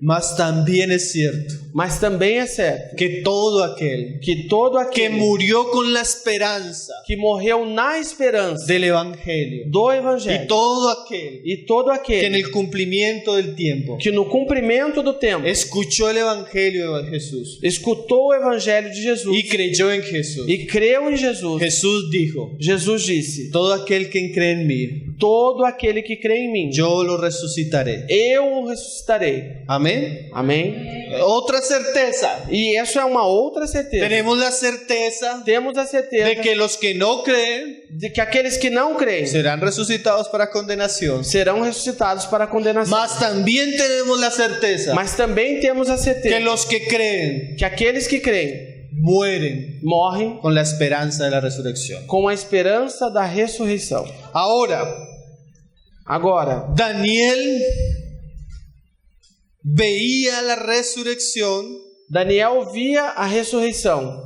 Mas también es cierto Mas também é certo que todo aquel que todo que aquele murió con la esperanza que morreu na esperança del evangelio do y Evangelho todo aquel e todo que en aquele el cumplimiento del tiempo que no cumprimento do tempo escuchó el evangelio de Jesús escutou o Evangelho de Jesus y creyó en Jesús. e creu em Jesus, Jesús dijo, Jesus disse: todo aquel que cree en mí, todo aquele que crê em mim, yo lo resucitaré. eu o ressuscitarei. Amén. Amém? Otra certeza. E essa é uma outra certeza. Tenemos la certeza Temos a certeza de que los que no creen de que aqueles que não creem serán resucitados para condenación. serão ressuscitados para a condenação. Mas también tenemos la certeza Mas também temos a que certeza los que creen que aqueles que creem mueren morrem con la esperanza de la resurrección. com a esperança da ressurreição. Agora, Daniel veía la resurrección Daniel via a ressurreição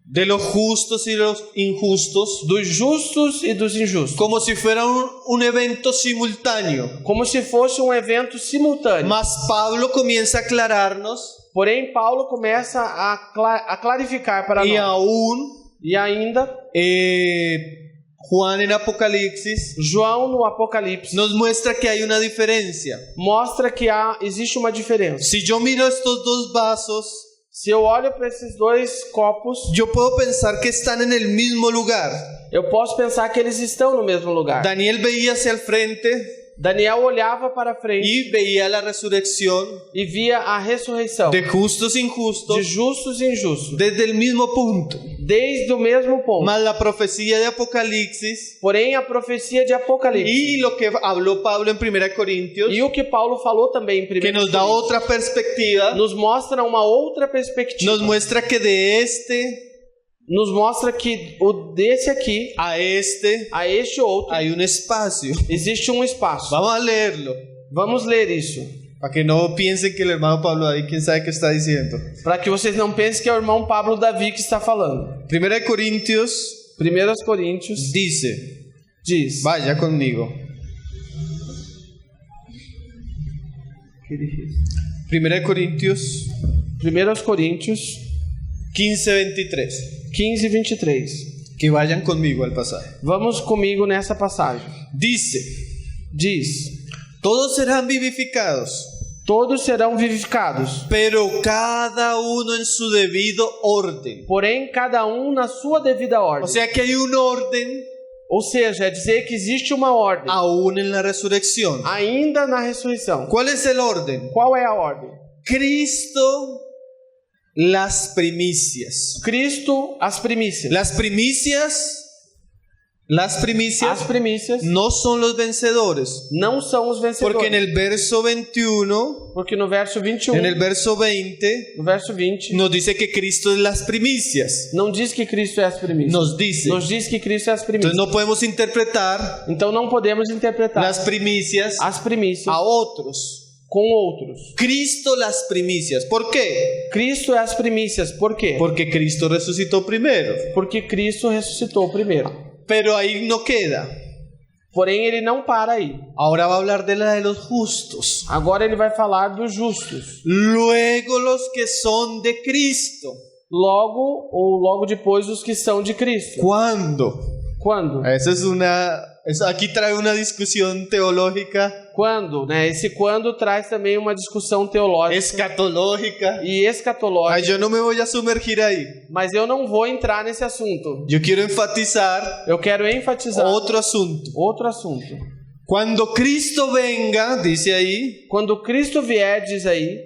de los justos y de los injustos, dos justos e dos injustos, como si fuera un evento simultáneo. como se fosse um evento simultâneo. Mas Pablo comienza a aclararnos Porém, Paulo começa a clarificar para y nós. aún E ainda, Juan en Apocalipsis João no Apocalipse nos muestra que hay una diferencia. mostra que existe uma diferença. Si yo miro estos dos vasos, Se eu olho para esses dois copos, yo puedo pensar que están en el mismo lugar. eu posso pensar que eles estão no mesmo lugar. Daniel veía hacia el frente Daniel olhava para frente y veía la resurrección e via a ressurreição de justos e de injustos justos e injustos, desde el mismo punto. desde o mesmo ponto. Mas la profecía de Apocalipsis Porém, a profecia de Apocalipse y lo que habló Pablo en 1 Corintios, e o que Paulo falou também em 1 que nos da Coríntios, otra perspectiva, nos mostra uma outra perspectiva. nos muestra que de este Nos mostra que desse aqui a este a este outro hay un espacio. existe um espaço. Vamos a leerlo, Vamos ler isso, para que no piensen que el hermano Pablo ahí, quién sabe qué está diciendo. para que vocês não pensem que é o irmão Pablo Davi que está falando. 1 Corintios 1 Coríntios dice, diz: vaya conmigo, 1 Corintios 1 Coríntios 15:23. 15, 23. Que vayan conmigo al pasaje. Vamos comigo nessa passagem. Diz: Todos serán vivificados, todos serão vivificados, pero cada uno en su debido orden. porém cada um na sua devida ordem. O sea que hay un orden Ou seja, é dizer que existe uma ordem aún en la resurrección. ainda na ressurreição. ¿Cuál es el orden? Qual é a ordem? Cristo, las primicias. Cristo, as primícias. Las primicias As primícias no son los vencedores. não são os vencedores. Porque en el verso 21, Porque no verso 21, en el verso 20, no verso 20, nos dice que Cristo es las primicias. não diz que Cristo é as primícias. Nos dice. Nos diz que Cristo é as primícias. Entonces no podemos interpretar Então não podemos interpretar las primicias as primícias a otros. com outros. Cristo las primicias. ¿Por qué? Cristo é as primícias. Por quê? Porque Cristo resucitó primero. Porque Cristo ressuscitou primeiro. Pero ahí no queda. Porém, ele não para aí. Ahora va a hablar de la de los justos. Agora ele vai falar dos justos. Luego los que son de Cristo. Logo depois os que são de Cristo. ¿Cuándo? Quando? Esa es aquí trae una discusión teológica, Quando, né? Esse quando traz também uma discussão teológica escatológica. e escatológica. Ay, yo no me voy a sumergir ahí. Mas eu não vou entrar nesse assunto. Yo quiero enfatizar Eu quero enfatizar otro asunto. outro assunto. Cuando Cristo venga, dice ahí, Quando Cristo vier, diz aí,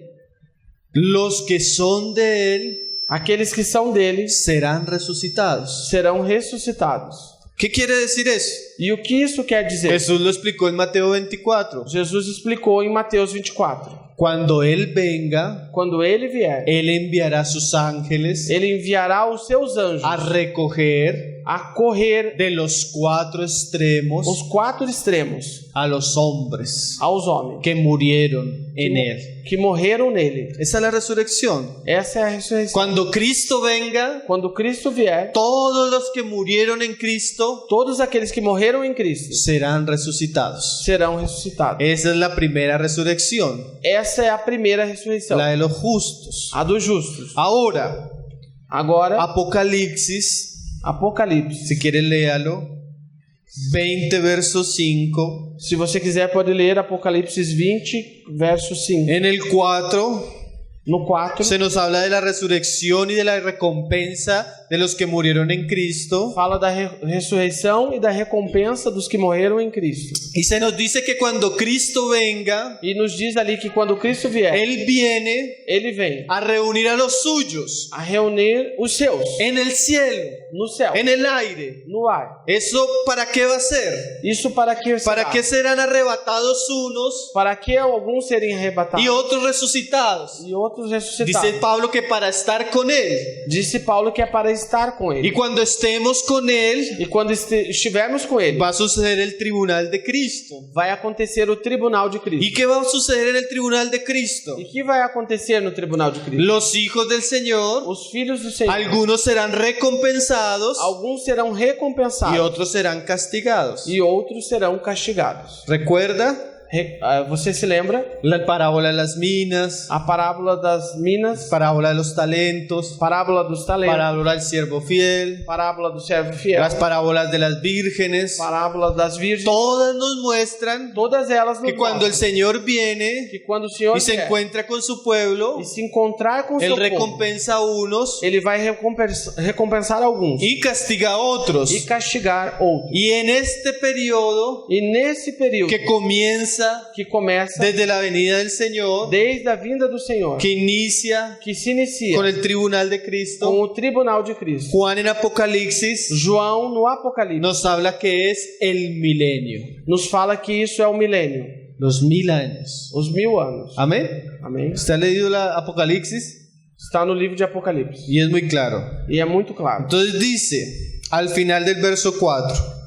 los que son de Él aqueles que são dele serán resucitados. serão ressuscitados. ¿Qué quiere decir eso? E o que isso quer dizer? Jesús lo explicó en Mateo 24. Jesus explicou em Mateus 24. Cuando Él venga, Quando ele vier, Él enviará a sus ángeles ele enviará os seus anjos a recoger a correr de los cuatro extremos os quatro extremos a los hombres aos homens que murieron en Él. que morreram nele. Esa es la resurrección. Essa é a ressurreição. Cuando Cristo venga, Quando Cristo vier, todos los que murieron en Cristo todos aqueles que morreram em Cristo serán resucitados. serão ressuscitados. Esa es la primera resurrección, Essa é a primeira ressurreição, la de los justos. a dos justos. Ahora, Agora, Apocalipsis, Apocalipse. si quieres léalo, 20 verso 5. Se você quiser, pode ler Apocalipse 20, verso 5. En el 4 No 4, se nos habla de la resurrección y de la recompensa de los que murieron en Cristo. fala da ressurreição e da recompensa dos que morreram em Cristo. Y se nos dice que cuando Cristo venga, E nos diz ali que quando Cristo vier, Él viene ele vem a reunir a los suyos a reunir os seus en el cielo, no céu, en el aire. no ar. ¿Eso para qué va a ser? Isso para que ¿Para será? qué serán arrebatados unos Para que alguns serem arrebatados y otros resucitados? e outros outros ressuscitados. Dice Pablo que para estar con Él. Disse Paulo que é para estar com Y ele. cuando estemos con Él, E quando estivermos com ele, va a suceder el tribunal de Cristo. vai acontecer o tribunal de Cristo. ¿Y qué va a suceder en el tribunal de Cristo? E o que vai acontecer no tribunal de Cristo? Los hijos del Señor, Os filhos do Senhor, algunos serán recompensados alguns serão y recompensados otros serán castigados. e outros serão castigados. ¿Recuerda Você se lembra? la parábola de las minas, A parábola das minas, parábola de los talentos, parábola dos talentos, parábola del siervo fiel, parábola do servo fiel, las parábolas de las vírgenes? parábola das virgens. Todas nos muestran Todas elas nos que cuando el mostram Señor viene que quando o Senhor y se vier encuentra con su pueblo, e se encontrar com o Él seu povo, recompensa a unos ele vai recompensar alguns y castiga a otros. e castigar outros. Y en este periodo E nesse período que comienza que começa desde la venida del Señor, desde a vinda do Senhor, que inicia que se inicia con el tribunal de com Cristo, o tribunal de Cristo. Juan en Apocalipsis João, no Apocalipse, nos habla que es el milenio, nos fala que isso é o milênio, los 1000 años. os 1000 anos. Amén. Amém? ¿Usted ha leído la Apocalipsis? Está no livro de Apocalipse. Y es muy claro. E é muito claro. Entonces dice, al final del verso 4,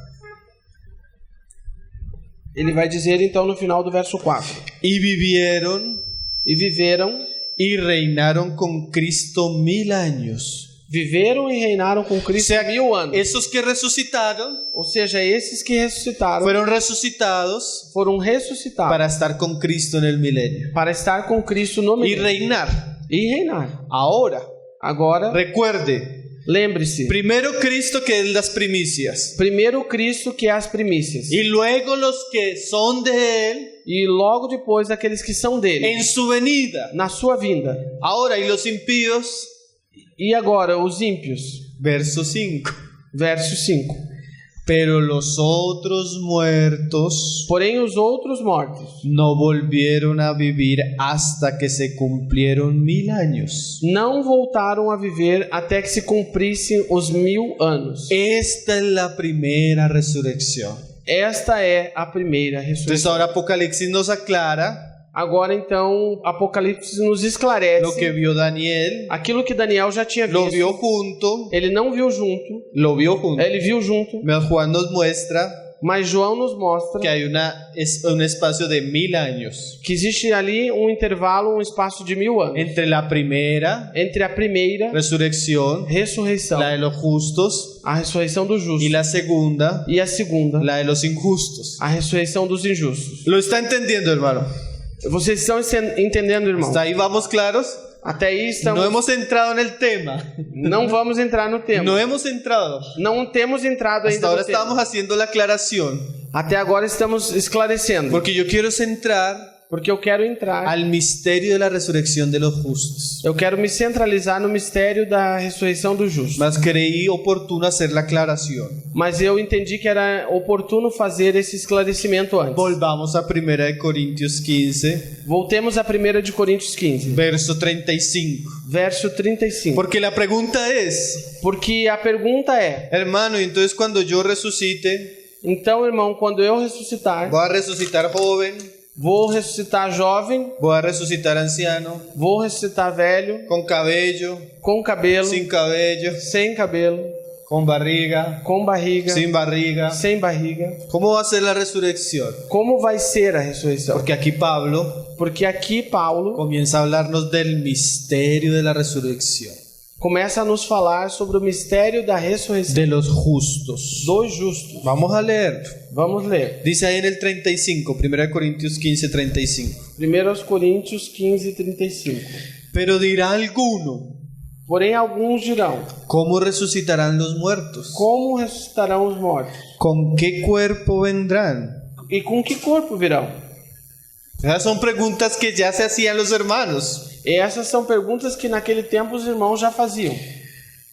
Ele vai dizer então no final do verso 4: y vivieron E viveram con Cristo 1000 años. Viveram e reinaram com Cristo O sea, 1000 anos. Esos que resucitaron Ou seja, esses que ressuscitaram fueron resucitados foram ressuscitados para estar con Cristo en el milenio para estar com Cristo no y milênio reinar. e reinar. Ahora, Agora, recuerde, lembre-se, primero Cristo, que es las primicias, primeiro Cristo que é as primícias, y luego los que son de Él e logo depois aqueles que são dele, en su venida. na sua vinda. Ahora, y los impíos, E agora os ímpios, verso 5. verso 5. Pero los otros muertos Porém os outros mortos no volvieron a vivir hasta que se cumplieron 1000 años. não voltaram a viver até que se cumprissem os 1000 anos. Esta es la primera resurrección. Esta é a primeira Entonces ressurreição. ahora Apocalipsis nos aclara Agora então Apocalipse nos esclarece lo que vio Daniel, aquilo que Daniel já tinha lo visto. vio junto, Ele não viu junto, lo vio junto. ele viu junto, Mas Juan nos muestra mas João nos mostra que hay un espacio de 1000 años que existe ali um intervalo, um espaço de 1000 anos entre la primera entre a primeira resurrección, ressurreição, la de los justos, a ressurreição dos justos, y la segunda, e a segunda, la de los injustos. a ressurreição dos injustos. ¿Lo está entendiendo, hermano? Vocês estão entendendo, irmão? ¿Hasta ahí vamos claros? Até aí estamos. No hemos entrado en el tema. Não vamos entrar no tema. No hemos entrado. Não temos entrado Hasta ainda ahora no tema. estamos haciendo la aclaración. Até agora estamos esclarecendo. Porque yo quiero centrar Porque eu quero entrar. al misterio de la resurrección de los justos. Eu quero me centralizar no mistério da ressurreição dos justos. Mas creí oportuno hacer la aclaración. Mas eu entendi que era oportuno fazer esse esclarecimento antes. Volvamos a 1 de Corintios 15, Voltemos a 1 de Coríntios 15, verso 35. verso 35. Porque la pregunta es, Porque a pergunta é: hermano, y entonces cuando yo resucite, então, irmão, quando eu ressuscitar, voy a resucitar joven, vou ressuscitar jovem, voy a resucitar anciano, vou ressuscitar velho, con cabello, com cabelo, sin cabello, sem cabelo, con barriga, com barriga, sin barriga. sem barriga. ¿Cómo va a ser la resurrección? Como vai ser a ressurreição? Porque aquí Pablo Porque aqui Paulo comienza a hablarnos del misterio de la resurrección, começa a nos falar sobre o mistério da ressurreição de los justos. dos justos. Vamos a leer. Vamos ler. Dice ahí en el 35, 1 Corintios 15, 35. 1 Coríntios 15, 35. Pero dirá alguno, Porém alguns dirão: ¿cómo resucitarán los muertos? como ressuscitarão os mortos? ¿Con qué cuerpo vendrán? E com que corpo virão? Esas son preguntas que ya se hacían los hermanos. E essas são perguntas que naquele tempo os irmãos já faziam.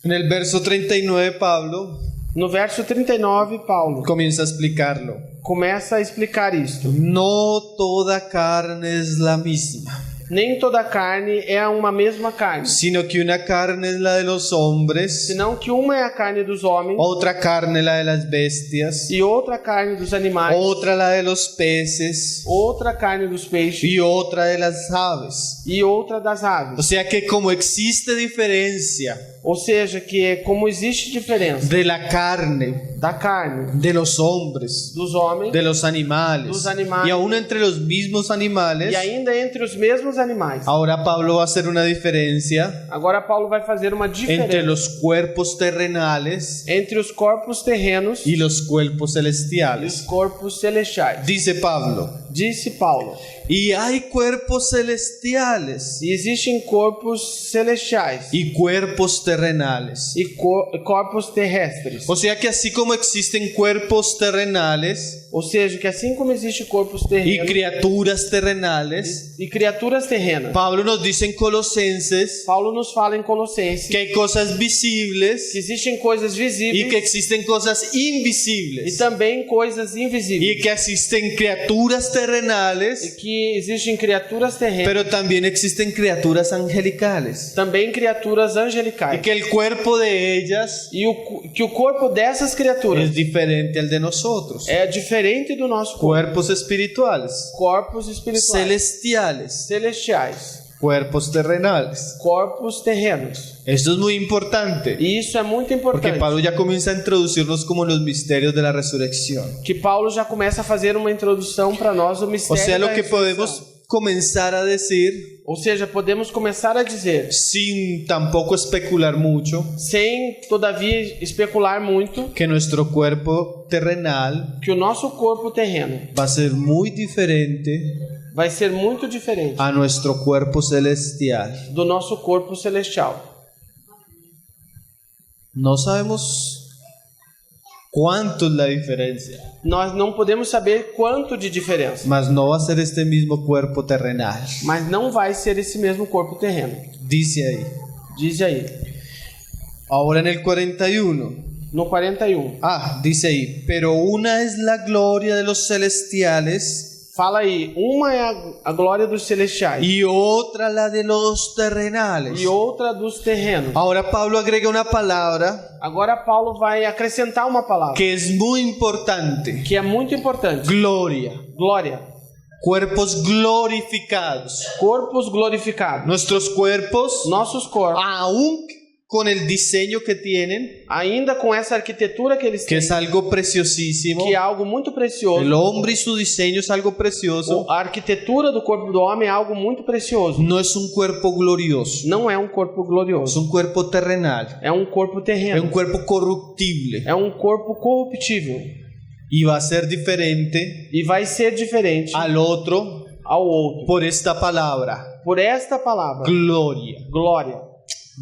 En el verso 39 Pablo No verso 39, Paulo comienza a explicarlo. começa a explicar isto. No toda carne es la misma, Nem toda carne é uma mesma carne, sino que una carne es la de los hombres, senão que uma é a carne dos homens otra carne la de las bestias, e outra carne dos animais, otra la de los peces outra carne dos peixes y otra de las aves. e outra das O aves. sea que como existe diferencia Ou seja, que como existe diferença de la carne, da carne de los hombres, dos homens de los animales, Los animales. y aún entre los mismos animales, e ainda entre os mesmos animais. ahora Pablo va a hacer una diferencia Agora Paulo vai fazer uma entre diferença los cuerpos terrenales entre os corpos terrenos y los cuerpos e os celestiales. corpos celestiais. Dice Pablo, Disse Paulo. y hay cuerpos celestiales E existem corpos celestiais y cuerpos terrenales. e corpos terrestres. O sea que así como existen cuerpos terrenales Ou seja, que assim como existe corpos y terrenos criaturas terrenales, e criaturas terrenas, Pablo nos dice en Colosenses Paulo nos fala em Colossenses que hay cosas visibles que existem coisas y que visíveis existen cosas e invisibles também coisas y invisíveis. que existen criaturas E terrenales, que existem criaturas terrenas, pero también existen criaturas angelicales também criaturas y angelicais. que el cuerpo de ellas E que o corpo dessas criaturas es diferente al de nosotros. é diferente do nosso corpo. Cuerpos espirituales, Corpos espirituais, celestiales, celestiais, cuerpos terrenales. corpos terrenos. Esto es muy importante E isso é muito porque importante. Pablo ya comienza a introducirnos como los misterios de la resurrección. Que Paulo já começa a fazer uma introdução para nós do O mistério sea, da lo que ressurreição. podemos comenzar a decir Ou seja, podemos começar a dizer, sin tampoco especular mucho, sem todavia especular muito, que nuestro cuerpo terrenal que o nosso corpo terreno va a ser muy diferente vai ser muito diferente a nuestro cuerpo celestial. do nosso corpo celestial. No sabemos cuánto es la diferencia, Nós não podemos saber quanto de diferença, mas no va a ser este mismo cuerpo terrenal. mas não vai ser esse mesmo corpo terreno. Dice ahí. Diz aí, Ahora en el 41. no 41. Dice ahí, pero una es la gloria de los celestiales Fala aí, uma é a glória dos celestiais y otra la de los terrenales. e outra dos terrenos. Ahora Pablo agrega una palabra Agora Paulo vai acrescentar uma palavra que es muy importante. que é muito importante. Gloria. Glória. Cuerpos glorificados. Corpos glorificados. Nuestros cuerpos, Nossos corpos, aún con el diseño que tienen, ainda com essa arquitetura que eles que têm, es algo preciosísimo. que é algo muito precioso. El hombre y su diseño es algo precioso. A arquitetura do corpo do homem é algo muito precioso. No es un cuerpo glorioso, Não é um corpo es glorioso. un cuerpo terrenal, É um corpo es terreno. un cuerpo corruptible É um corpo corruptível. y va a ser diferente E vai ser diferente al otro ao outro. por esta palabra, Por esta palavra, gloria. glória.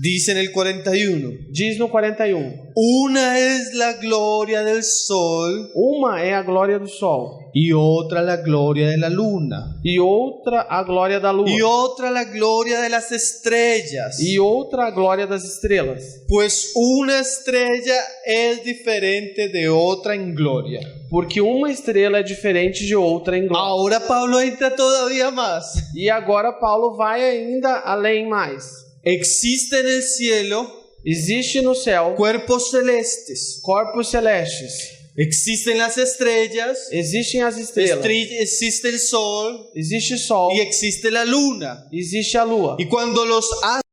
Dice en el 41, Diz no 41. una es la gloria del sol Uma é a glória do sol. y otra la gloria de la luna E outra a glória da lua. y otra la gloria de las estrellas. E outra a glória das estrelas. Pues una estrella es diferente de otra en gloria. Porque uma estrela é diferente de outra em glória. Ahora Pablo entra todavía más. E agora Paulo vai ainda além mais. Existe en el cielo Existe no céu cuerpos celestes. corpos celestes. Existen las estrellas, Existem as estrelas. existe el sol Existe sol. y existe la luna. Existe a lua. Y cuando los astros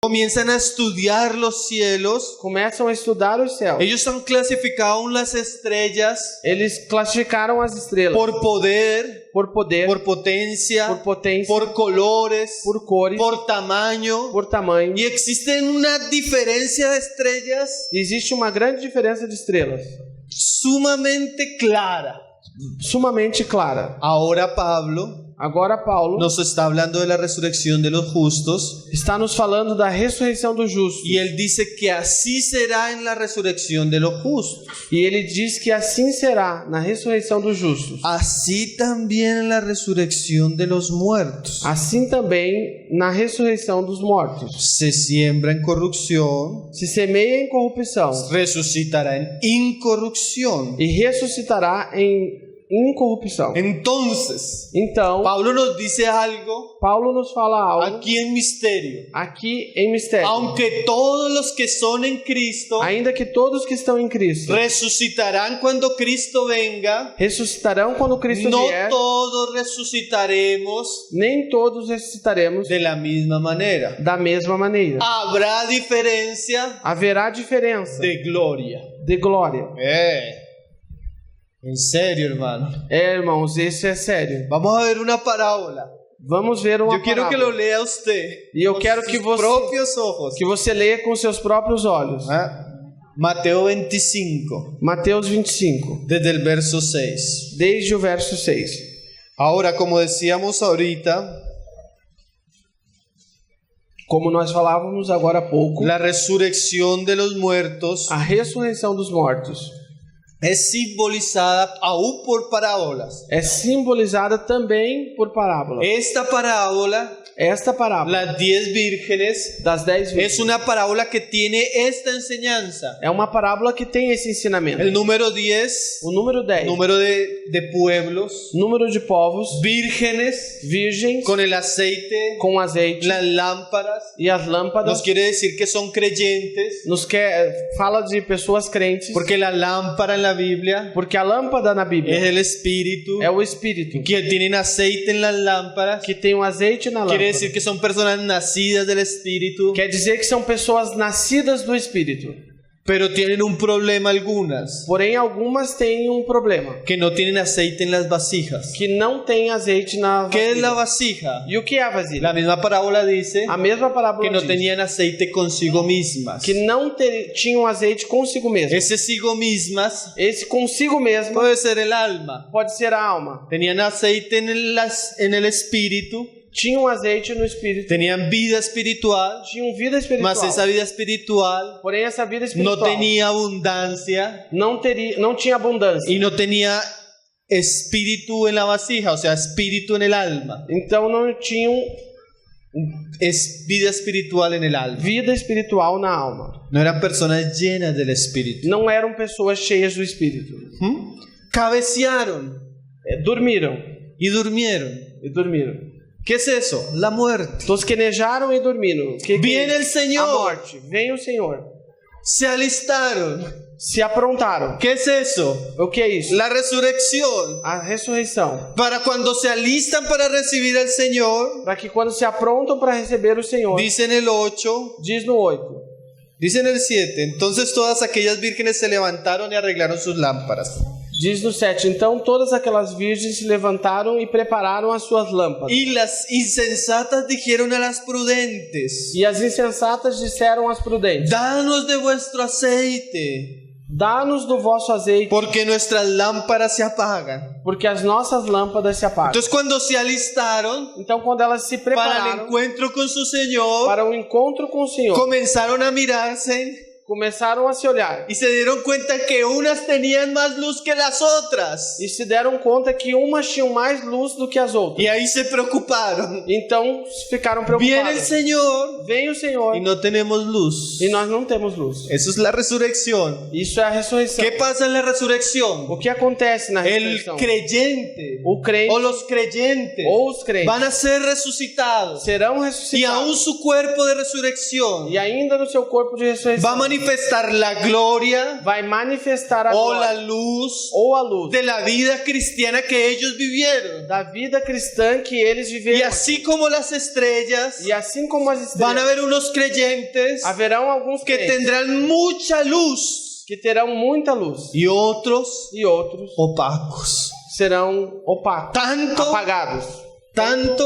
comienzan a estudiar los cielos, Começam a estudar os céus. ellos han clasificado las estrellas Eles classificaram as estrelas por poder, por poder, por potencia, por potência, por colores, por cores, por tamaño. por tamanho. Y existe una diferencia de estrellas Existe uma grande diferença de estrelas, sumamente clara. sumamente clara. Ahora Pablo Agora Paulo nos está hablando de la resurrección de los justos está nos falando da ressurreição dos justos. y él dice que así será en la resurrección de los justos. E ele diz que assim será na ressurreição dos justos. Así también en la resurrección de los muertos. Assim também na ressurreição dos mortos. Se siembra en corrupción, Se semeia em corrupção resucitará en incorrupción. e ressuscitará em incorrupção. Entonces, Então, Pablo nos dice algo Paulo nos fala algo aquí en misterio. aqui em mistério. Aunque todos los que son en Cristo Ainda que todos que estão em Cristo resucitarán cuando Cristo venga, ressuscitarão quando Cristo no vier, todos resucitaremos nem todos ressuscitaremos de la misma manera. da mesma maneira. Habrá diferencia Haverá diferença de gloria. de glória. En serio, hermano. Irmãos, isso é sério. Vamos a ver una parábola. Vamos ver uma Yo quiero que lo parábola. lea usted E eu con quero sus que você- propios ojos. Que você leia com seus próprios olhos. Mateo 25, Mateus 25, desde el verso 6. desde o verso 6. Ahora, como decíamos ahorita, Como nós falávamos agora há pouco, la resurrección de los muertos a ressurreição dos mortos es simbolizada aún por parábolas. é simbolizada também por parábola. Esta parábola, Esta parábola las 10 vírgenes, das 10 es virgens una parábola que tiene esta enseñanza. é uma parábola que tem esse ensinamento. El número 10, O número 10, número de pueblos, número de povos, vírgenes, virgens, con el aceite, com azeite las lámparas, e as lâmpadas. nos quiere decir que son creyentes, Fala de pessoas crentes, porque la lámpara en la Biblia porque a lâmpada na es Bíblia el espíritu, é o Espírito, que tienen aceite en las lámparas, que tem um azeite na lâmpada. quiere decir que son personas nacidas del espíritu, Quer dizer que são pessoas nascidas do Espírito. pero tienen un problema algunas, Porém, algumas têm um problema, que no tienen aceite en las vasijas. que não tem azeite na ¿Qué es la vasilha. vasija? E o que é a vasilha? La misma parábola dice A mesma parábola que no diz tenían aceite consigo mismas. que não tinham azeite consigo mesmo. Ese sigo mismas Esse consigo mesmo puede ser el alma. pode ser a alma. Tenían aceite en el espíritu, Tinham azeite no Espírito, tenían vida espiritual, tinham vida espiritual. mas esa vida espiritual Porém, essa vida no espiritual tenía abundancia não tinha abundância. y no tenía espíritu en la vasija, o sea, espíritu en el alma. Então, não tinham Es vida espiritual en el alma. vida espiritual na alma. No eran personas llenas del espíritu. Não eram pessoas cheias do Espírito. Cabecearon Dormiram y durmieron. e dormiram. ¿Qué es eso? La muerte. Tosquenejaram e dormiram. Viene el A Señor. morte. Vem o Senhor. Se alistaron. Se aprontaram. ¿Qué es eso? O que é isso? La resurrección. A ressurreição. Para cuando se alistan para recibir al Señor, Para que quando se aprontam para receber o Senhor, dice en el 8, diz no 8. dice en el 7, entonces todas aquellas vírgenes se levantaron y arreglaron sus lámparas. Diz no 7. Então todas aquelas virgens se levantaram e prepararam as suas lâmpadas. Y las insensatas dijeron a las prudentes, E as insensatas disseram às prudentes: danos de vuestro aceite, dá-nos do vosso azeite, porque nuestras lámparas se apagan. porque as nossas lâmpadas se apagam. Entonces cuando se alistaron Então quando elas se para el prepararam encuentro con su Señor, para o encontro com o Senhor, comenzaron a mirarse começaram a se olhar y se dieron cuenta que unas tenían más luz que las otras. e se deram conta que umas tinham mais luz do que as outras. Y ahí se preocuparon. Então ficaram Viene el preocupados. Señor Vem o Senhor y no tenemos luz. e nós não temos luz. Eso es la resurrección. Isso é a ressurreição. ¿Qué pasa en la resurrección? O que acontece na El ressurreição? creyente O crente o los creyentes ou os crentes van a ser resucitados serão y ressuscitados. aún su cuerpo de resurrección E ainda no seu corpo de va a ressurreição manifestar la gloria vai manifestar a o la glória luz ou a luz de la vida cristiana que ellos vivieron. da vida cristã que eles Y viveram. así como las estrellas, E assim como as van a estrelas, haber unos creyentes haverão alguns que crentes tendrán mucha luz que terão muita luz y otros e outros opacos. serão opacos, Tanto, apagados. tanto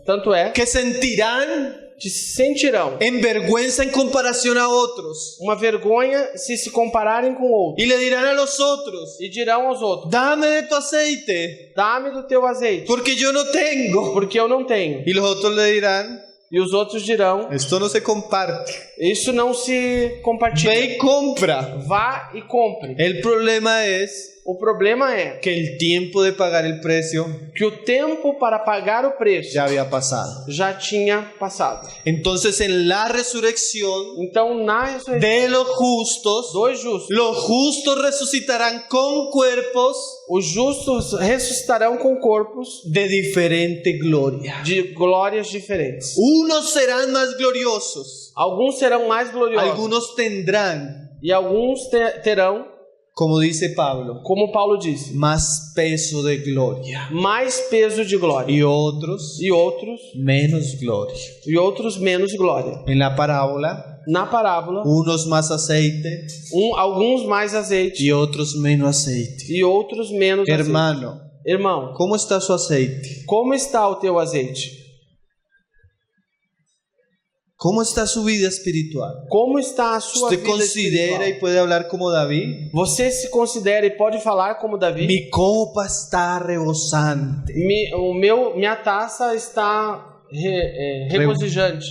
Tanto é que sentirán que sentirão en vergüenza en comparación a otros uma vergonha se compararem com outros y le dirán a los otros, e dirão aos outros: dame de tu aceite dá-me do teu azeite, porque yo no tengo. porque eu não tenho. Y los otros le dirán, E os outros dirão: esto no se comparte, isso não se compartilha. ve y compra. Vá e compre. El problema es O problema é que el tiempo de pagar el precio que o tempo para pagar o preço ya había pasado. já tinha passado. Entonces en la resurrección Então, na ressurreição de los justos dos justos resucitarán con cuerpos os justos ressuscitarão com corpos de diferente gloria. de glórias diferentes. Unos serán más gloriosos, Alguns serão mais gloriosos algunos tendrán, e alguns terão, como dice Pablo, como Paulo disse, más peso de gloria mais peso de glória y otros e outros menos gloria. En la parábola, na parábola, unos más aceite alguns mais azeite y otros menos aceite. e outros menos azeite. Hermano, Irmão, ¿cómo está su aceite? como está o teu azeite? ¿Cómo está su vida espiritual? Como está a sua ¿Usted vida considera espiritual? y puede hablar como David? Você se considera e pode falar como Davi? Mi copa está rebosante. Minha taça está regozijante.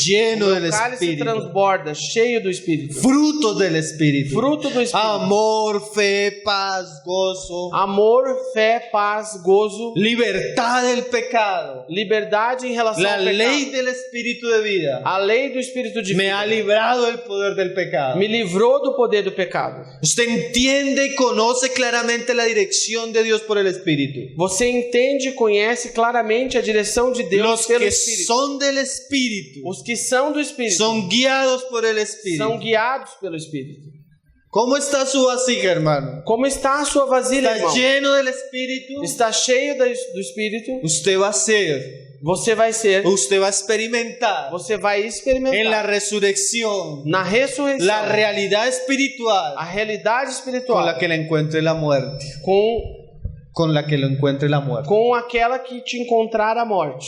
Lleno del O cálice Espíritu. transborda, cheio do Espírito. Frutos del Espíritu. Fruto do Espírito. Amor, fe, paz, gozo. Amor, fé, paz, gozo, Libertad del pecado. liberdade em relação La ao pecado. ley del Espíritu de vida A lei do Espírito de me vida ha librado del poder del pecado. me livrou do poder do pecado. Usted entiende y conoce claramente la dirección de Dios por el Espíritu. Você entende e conhece claramente a direção de Deus Los pelo que Espírito. son del Espíritu Os que são do Espírito son guiados por el Espíritu. são guiados pelo Espírito. ¿Cómo está su vasija, hermano? Como está a sua vasilha, ¿Está irmão? lleno del Espíritu? Está cheio do Espírito? Usted va a ser, Você vai ser, usted va a experimentar você vai en la experimentar resurrección na ressurreição la realidad espiritual a realidade con espiritual la que le encuentre la muerte. Con la que lo encuentre la muerte. com aquela que te encontrar a morte.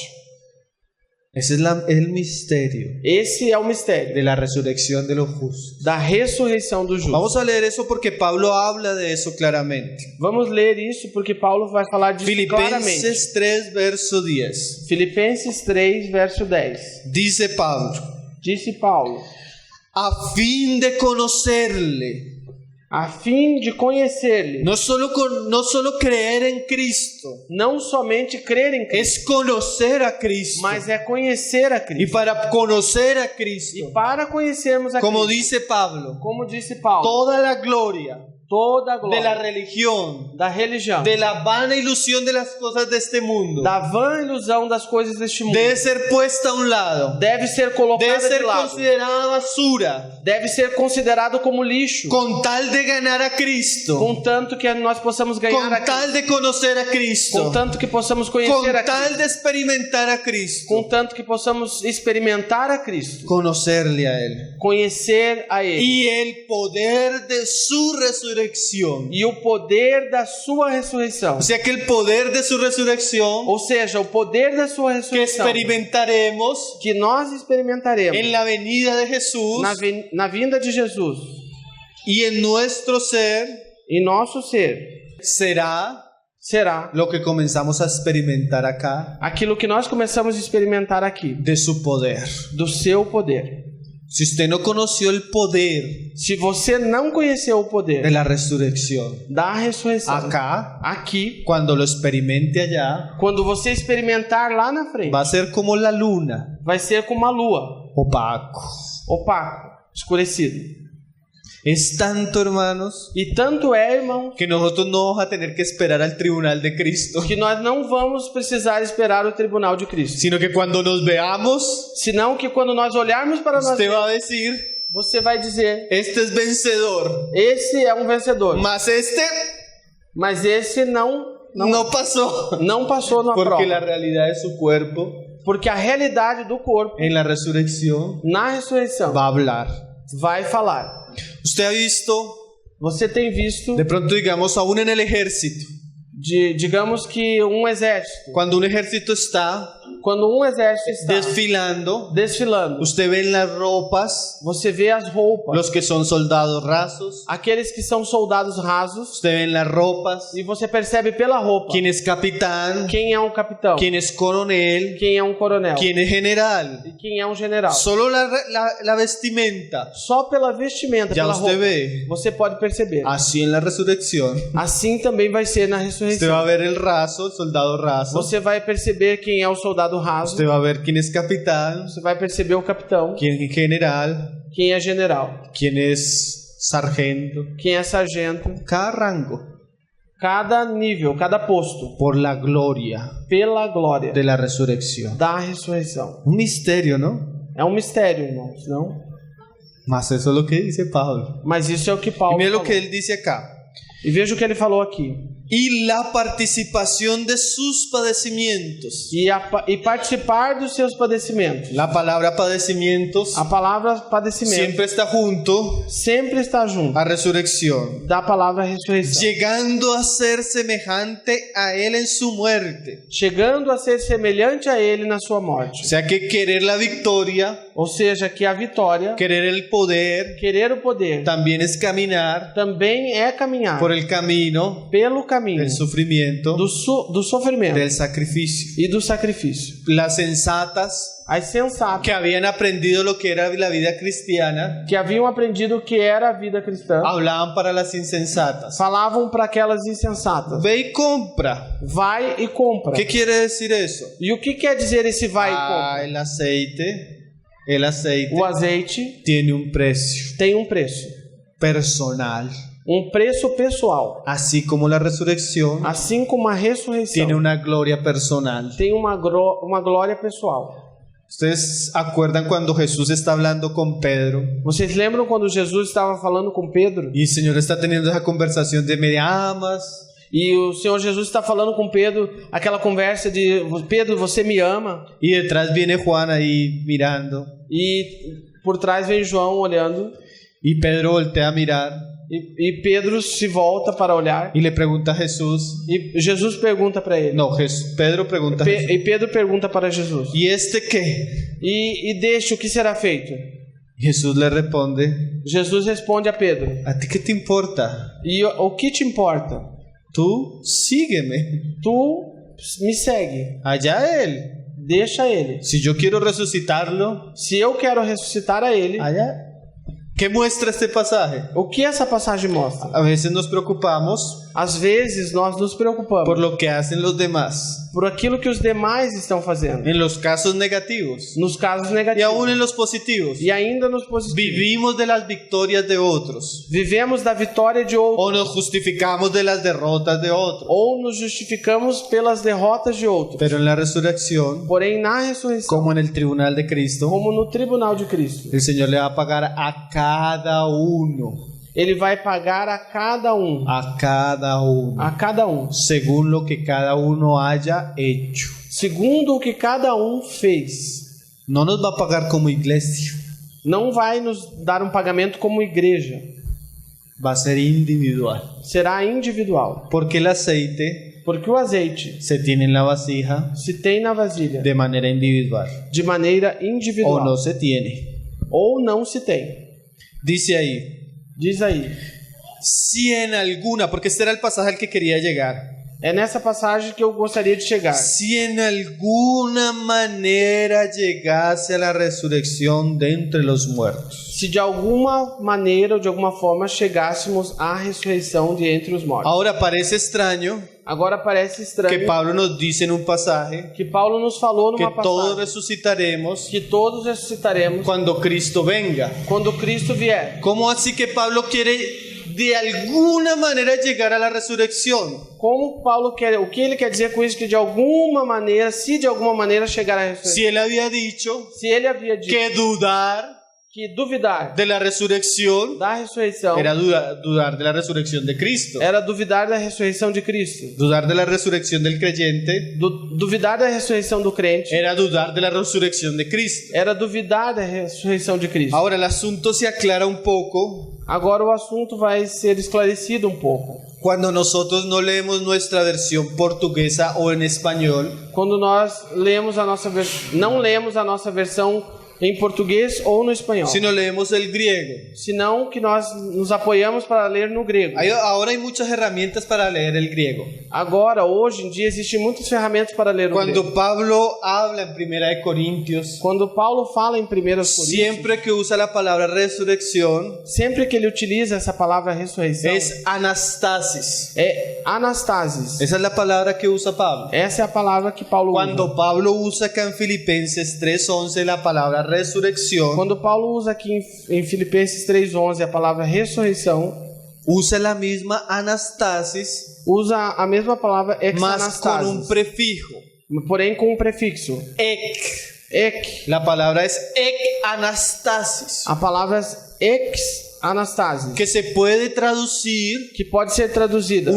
Ese es el misterio Esse é o mistério de la resurrección de los justos. da ressurreição do justo. Vamos a leer eso porque Pablo habla de eso claramente. Vamos ler isso porque Paulo vai falar disso claramente. Filipenses 3, verso 10. Filipenses 3, verso 10. Dice Pablo, Disse Paulo: a fin de conocerle, a fim de conhecer-lhe, no solo creer en Cristo, não somente crer em Cristo, es conocer a Cristo. mas é conhecer a Y Cristo. para conocer a Cristo, E para conhecermos a como Cristo, dice Pablo, como disse Paulo, toda la gloria toda a de la glória religión, da religião, de la vana ilusión de las cosas de este mundo, da vã ilusão das coisas deste mundo, debe ser puesta a un lado, deve ser debe colocada de ser lado, considerada basura, deve ser considerado como lixo, con tal de ganar a Cristo, contanto que nós possamos ganhar con a Cristo, tal de conocer a Cristo, contanto que possamos con conhecer a tal Cristo, de experimentar a Cristo, contanto que possamos experimentar a Cristo, conocerle a Él conhecer a Ele y el poder de su resurrección. e o poder da sua ressurreição. O sea que el poder de su resurrección Ou seja, o poder da sua que ressurreição experimentaremos que nós experimentaremos en la venida de Jesús na vinda de Jesus y en nuestro ser em nosso ser será lo que comenzamos a experimentar acá aquilo que nós começamos a experimentar aqui, de su poder. do seu poder. Si usted no conoció el poder Se você não conheceu o de poder la resurrección da ressurreição acá, aqui, cuando lo experimente allá, quando você experimentar lá na frente, va a ser como la luna, vai ser como uma lua, opaco. opaco, escurecido. Es tanto, hermanos, E tanto é, irmão, que nosotros no vamos a tener que esperar al tribunal de Cristo, que nós não vamos precisar esperar o tribunal de Cristo. sino que cuando nos veamos, Senão que quando nós olharmos para nós, usted va a decir, você vai dizer: este es vencedor, esse é um vencedor. mas este Mas esse no pasó, não passou na porque prova. la realidad de su cuerpo Porque a realidade do corpo, en la resurrección na ressurreição, va a hablar. vai falar. Usted ha visto, Você tem visto, de pronto digamos, aún en el ejército, digamos que um exército, cuando un ejército está Quando um exército está desfilando, usted ve en las ropas você vê as roupas, los que son soldados rasos, aqueles que são soldados rasos, usted ve en las ropas e você percebe pela roupa quién es capitán, quem é um capitão, quién es coronel, quem é um coronel quién es general. e quem é um general. Solo la vestimenta, Só pela vestimenta, ya pela usted roupa, ve. você pode perceber. Así en la resurrección, Assim também vai ser na usted va ressurreição. a ver el raso, el soldado raso, Você vai perceber quem é o soldado raso, usted va a ver quién es capitán, você vai perceber o capitão, quién es general, quem é general, quién es sargento, quem é sargento, cada rango, cada nível, cada posto, por la gloria pela glória de la resurrección. da ressurreição. Un misterio, ¿no? É um mistério, irmãos, não? Mas eso es lo que dice Pablo. Mas isso é o que Y Paulo mira lo falou. que él dice acá. E veja o que ele falou aqui. Y la participación de sus padecimientos. E participar dos seus padecimentos. La palabra padecimientos A palavra padecimento siempre está junto sempre está junto a resurrección, da palavra ressurreição. llegando a ser semejante a él en su muerte. Chegando a ser semelhante a ele na sua O morte. sea que querer la victoria, Ou seja, que a vitória, querer el poder, querer o poder, también es caminar também é caminhar por el camino pelo caminho del sufrimiento, do sofrimento del sacrificio. e do sacrifício. Las sensatas As sensatas que habían aprendido lo que era la vida cristiana, que haviam aprendido o que era a vida cristã, hablaban para las insensatas. falavam para aquelas insensatas: Ve y compra. vai e compra. ¿Qué quiere decir eso? E o que quer dizer esse vai e compra? El aceite O azeite tiene un precio tem um preço, personal, um preço pessoal, así como la resurrección assim como a ressurreição tiene una gloria personal. tem uma glória pessoal. ¿Ustedes acuerdan cuando Jesús está hablando con Pedro Vocês lembram quando Jesus estava falando com Pedro? y el Señor está teniendo esa conversación de me amas? E o Senhor Jesus está falando com Pedro, aquela conversa de: Pedro, você me ama? Y detrás viene Juan ahí mirando E por trás vem João olhando. y Pedro voltea a mirar E Pedro se volta para olhar. y le pregunta a Jesús. E Jesus pergunta para ele. No, Pedro pregunta a Jesús. E Pedro pergunta para Jesus: ¿Y este qué? E deixa, o que será feito? Jesús le responde, Jesus responde a Pedro: ¿a ti qué te importa? E o que te importa? Tú sígueme. Tu me segue. Allá él. Deixa ele. Si yo quiero resucitarlo, Se eu quero ressuscitar a ele, allá. ¿Qué muestra este pasaje? o que essa passagem mostra? A veces nos preocupamos Às vezes nós nos preocupamos por lo que hacen los demás, por aquilo que os demais estão fazendo, en los casos negativos nos casos y negativos aún en los positivos. e ainda nos positivos. Vivimos de las victorias de otros Vivemos da vitória de outros o nos justificamos de las derrotas de otros. ou nos justificamos pelas derrotas de outros. Pero en la resurrección, Porém, na ressurreição, como en el tribunal de Cristo, como no tribunal de Cristo, el Señor le va a pagar a cada uno, Ele vai pagar a cada um, según lo que cada uno haya hecho. segundo o que cada um fez. No nos va a pagar como iglesia, Não vai nos dar um pagamento como igreja, va a ser individual. será individual, Porque el aceite porque o azeite se tiene en la vasija se tem na vasilha de manera individual de maneira o individual no se tiene. ou não se tem. Dice ahí, Diz aí, si en alguna, porque este era el pasaje al que quería llegar, é nessa passagem que eu gostaria de chegar. si en alguna manera llegase a la resurrección de entre los muertos. Se de alguma maneira ou de alguma forma chegássemos à ressurreição de entre os mortos. Ahora parece extraño Agora parece que estranho Pablo nos dice en un pasaje que Paulo nos falou que numa todos passagem resucitaremos que todos ressuscitaremos cuando Cristo venga. quando Cristo vier. ¿Cómo así que Pablo quiere de alguna manera llegar a la resurrección? Como Paulo quer, o que ele quer dizer com isso? Que de alguma maneira, se de alguma maneira chegar à ressurreição. Si él había dicho Se ele havia dito que dudar que duvidar de la resurrección da ressurreição era dudar de la resurrección de Cristo. era duvidar da ressurreição de Cristo. Dudar de la resurrección del creyente Duvidar da ressurreição do crente era dudar de la resurrección de Cristo. era duvidar da ressurreição de Cristo. Ahora el asunto se aclara un poco Agora o assunto vai ser esclarecido um pouco. cuando nosotros no leemos nuestra versión portuguesa o en español, Quando nós lemos não lemos a nossa versão em português ou no espanhol, sino leemos el griego. senão que nós nos apoiamos para ler no grego. Ahora hay muchas herramientas para leer el griego. Agora, hoje em dia, existem muitas ferramentas para ler o grego. Cuando Pablo habla en 1 de Corintios, Quando Paulo fala em 1 Coríntios, siempre que usa la palabra resurrección, sempre que ele utiliza essa palavra ressurreição, es anastasis. é anastasis. Esa es la palabra que usa Pablo. Essa é a palavra que Paulo usa. Cuando Pablo usa acá en Filipenses 3:11 la palabra resurrección, Quando Paulo usa aqui em Filipenses 3:11 a palavra ressurreição, usa la misma anastasis, usa a mesma palavra más con un exanastasis, prefijo. porém com um prefixo. Ek. Ek. La palabra es ek anastasis, A palavra ex-anastasis, que se puede traducir. que pode ser traduzida.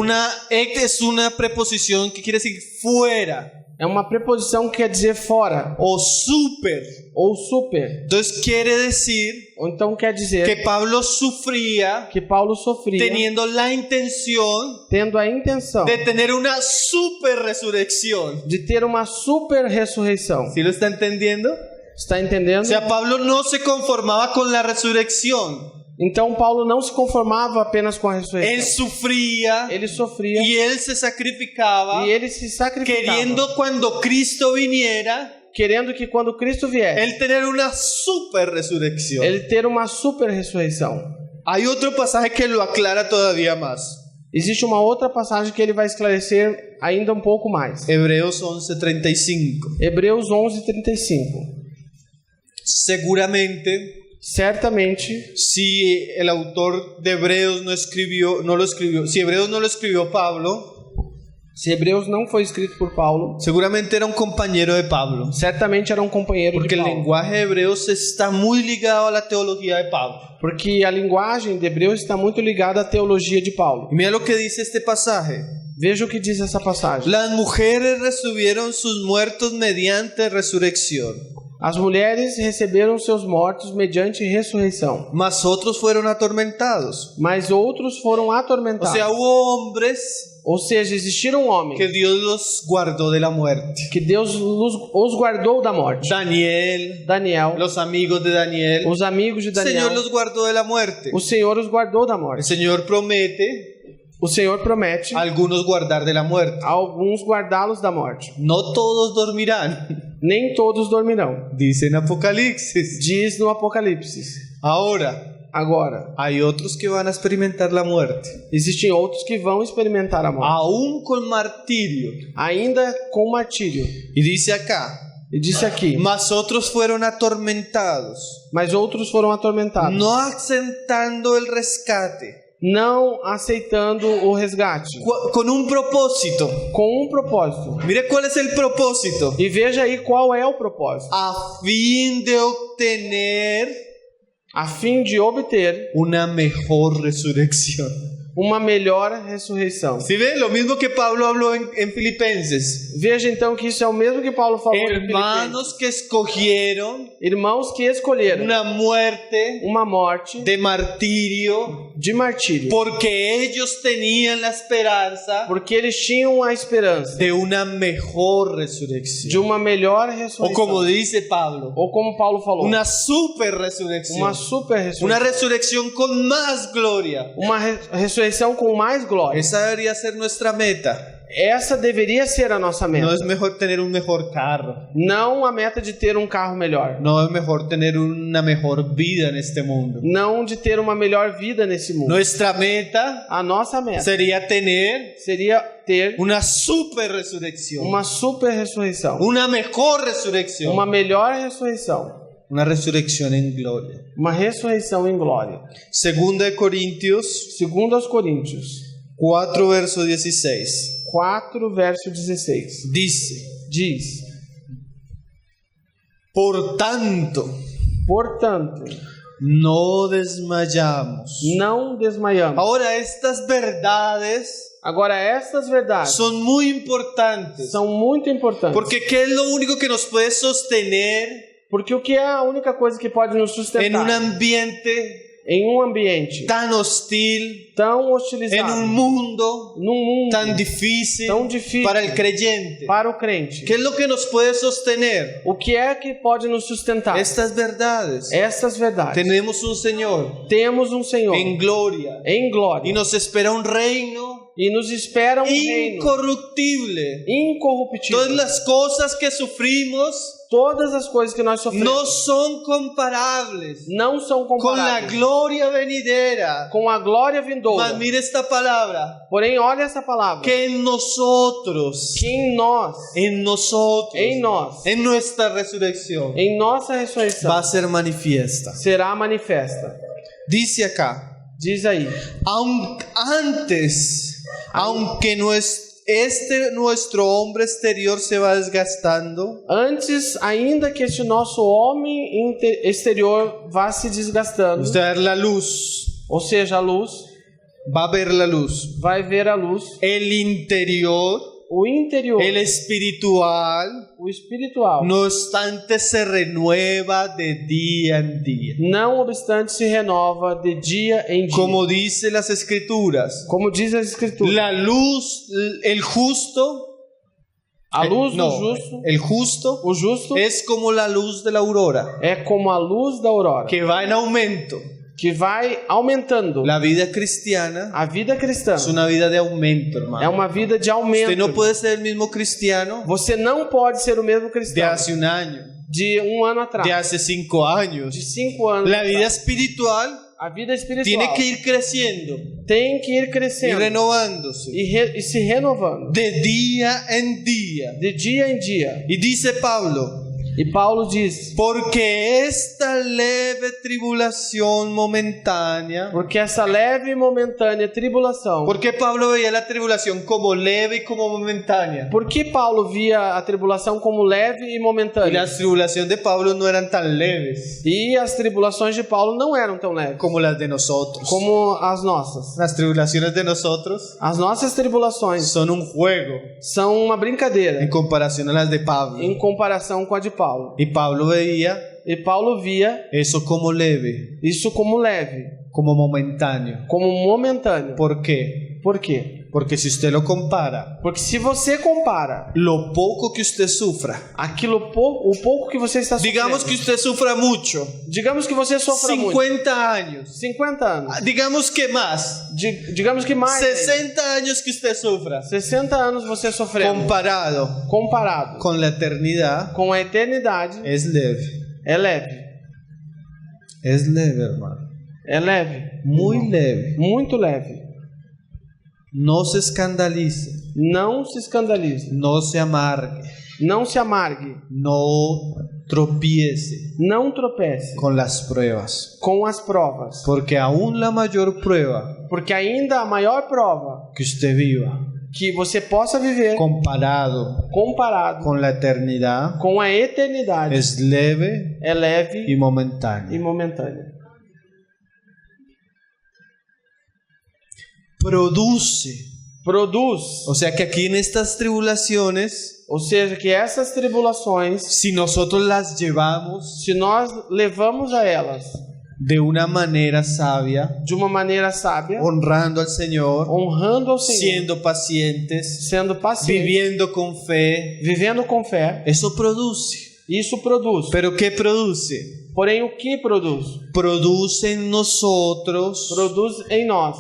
Ek es una preposición que quiere decir fuera É uma preposição que quer dizer fora o super. ou super. Entonces quiere decir Ou então quer dizer que Pablo sufría que Paulo sofria teniendo la intención tendo a intenção de tener una super resurrección. de ter uma super ressurreição. ¿Sí lo está entendiendo? Está entendendo? O sea, Pablo no se conformaba con la resurrección. Então Paulo não se conformava apenas com a Él ressurreição. sufría Ele sofria y él se sacrificaba e ele se sacrificava, queriendo cuando Cristo viniera, querendo que quando Cristo vier, él tener una super resurrección. ele ter uma super ressurreição. Hay otro pasaje que lo aclara todavía más. Existe uma outra passagem que ele vai esclarecer ainda um pouco mais. Hebreos 11:35. Hebreus 11:35. Seguramente, Certamente, si el autor de Hebreos si Hebreos no lo escribió Pablo, se Hebreus não foi escrito por Paulo, seguramente era un compañero de Pablo, certamente era um companheiro porque de el Paulo. lenguaje de Hebreos está muy ligado a la teología de Pablo. Porque a linguagem de Hebreus está muito ligada à teologia de Paulo. Y mira lo que dice este pasaje. Veja o que diz essa passagem. Las mujeres recibieron sus muertos mediante resurrección, As mulheres receberam seus mortos mediante ressurreição, mas otros fueron atormentados. mas outros foram O atormentados. sea, hubo hombres Ou seja, existiram homens que Dios los guardó de la muerte. que Deus os guardou da morte. Daniel, Daniel, los amigos de Daniel, os amigos de el Señor Daniel, los guardó de la muerte. o Senhor os guardou da El morte. Señor promete O Senhor promete a algunos guardar de la muerte. a alguns guardá-los da morte. No todos dormirán, Nem todos dormirão, dice en Apocalipsis. diz no Apocalipse. Ahora, Agora, hay otros que van a experimentar la muerte, existem outros que vão experimentar a morte, aún con martirio. ainda com martírio. Y dice acá, E disse aqui, mas otros fueron atormentados, mas outros foram atormentados, no aceptando el rescate, não aceitando o resgate, con un propósito. com um propósito. Mire cuál es el propósito. E veja aí qual é o propósito. A fin de obtener A fim de obter una mejor resurrección. uma melhor ressurreição. ¿Sí ve? Lo mismo que Pablo habló en Filipenses. Veja então que isso é o mesmo que Paulo falou em Filipenses. Hermanos que escogieron Irmãos que escolheram una muerte uma morte de martirio de martírio, porque ellos tenían la esperanza porque eles tinham a esperança de una mejor de resurrección. uma melhor O ressurreição. como dice Pablo, Ou como Paulo falou, una super resurrección. uma super Una ressurreição. resurrección con más gloria. Uma ressurreição com mais glória. Esa debería ser nuestra meta. Essa deveria ser a nossa No meta. es mejor tener un mejor carro. Não a meta de ter um carro melhor. No es mejor tener una mejor vida en este mundo. Não de ter uma melhor vida nesse mundo. Nuestra meta A nossa meta sería tener seria ter una super resurrección. uma super ressurreição. Una mejor resurrección. Uma melhor ressurreição. Una resurrección en gloria. Uma ressurreição em glória. Segunda de Corintios Segundo aos Coríntios 4, verso 16. 4, verso 16. Dice, Diz: por tanto, Portanto, no desmayamos. não desmaiamos. Ahora, estas verdades Agora, essas verdades son muy importantes. são muito importantes. Porque ¿qué es lo único que nos puede sostener Porque o que é a única coisa que pode nos en sustentar un ambiente em um ambiente tan hostil, tão en hostilizado, un mundo num mundo tan difícil tão difícil para el creyente? para o crente? ¿Qué es lo que nos puede sostener? O que é que pode nos sustentar? Estas verdades. Essas verdades. Tenemos un Señor Temos um Senhor en gloria em glória y nos espera un reino e nos espera um reino incorruptible. incorruptível. Todas las cosas que sufrimos Todas as coisas que nós sofremos no son comparables não são con la comparáveis gloria venidera. com a glória vindoura. Mas mire esta palabra, Porém, olha essa palavra. que en nosotros, Que em nós, en nuestra resurrección, em nossa ressurreição, va a ser manifiesta. será manifesta. Dice acá, Diz aí. aunque nuestro hombre exterior se va desgastando, Antes, ainda que este nosso homem exterior vá se desgastando, usted va a ver la luz, ou seja, a luz, va a ver la luz, vai ver a luz, el interior, o interior, el espiritual, o espiritual, no obstante se renueva de día en día. não obstante se renova de dia em dia. Como dice las escrituras, Como diz a Escritura, la luz, el justo, a luz no, do justo, el justo o justo es como la luz de la aurora, é como a luz da aurora, que va en aumento. que vai aumentando. La vida cristiana A vida cristã es una vida de aumento, é hermano. uma vida de Usted aumento. no puede ser el mismo cristiano Você não pode ser o mesmo de cristão hace un año, de um ano atrás, de hace 5 años. de 5 anos La vida atrás. espiritual A vida espiritual tiene que ir creciendo tem que ir y crescendo renovándose e se renovando de día en día. de dia em dia. Y dice Pablo, E Paulo diz: porque esta leve tribulación momentánea, porque essa leve e momentânea tribulação. ¿por qué Pablo veía la tribulación como leve y como momentánea? Por que Paulo via a tribulação como leve e Y momentânea? las tribulaciones de Pablo no eran tan leves E as tribulações de Paulo não eram tão leves como las de nosotros. como as nossas. Las tribulaciones de nosotros As nossas tribulações son un juego são uma brincadeira en comparación a las de Pablo. em comparação com a de Paulo. Y Pablo veía E Paulo via eso como leve, isso como leve, como momentáneo. como momentâneo. ¿Por qué? Por quê? Porque si usted lo compara, Porque se você compara lo poco que usted sufra, o pouco que você está sofrendo, digamos que usted sufra mucho, digamos que você sofra 50 muito, años, 50 anos, digamos que más, digamos que mais, 60 años que usted sufra, 60 anos você sofrendo, comparado con la eternidad, com a eternidade, es leve. é leve, Es leve, hermano. é leve, Muy leve. muito leve. No se escandalice, Não se escandalize, no se amargue, não se amargue, no tropiece não tropece con las pruebas. com as provas, Porque aún la mayor prueba porque ainda a maior prova que usted viva, que você possa viver comparado comparado con la eternidad, com a eternidade es leve é leve y e momentánea. momentânea. Produz, O sea que aquí en estas tribulaciones, ou seja, que essas tribulações, si nosotros las llevamos se nós levamos a elas de una manera sabia, de uma maneira sábia, honrando al Señor, honrando ao Senhor, siendo pacientes, sendo paciente, viviendo con fe, vivendo com fé, eso produce. isso produz. ¿Pero qué produce? Porém, o que produz? Produce en nosotros Produz em nós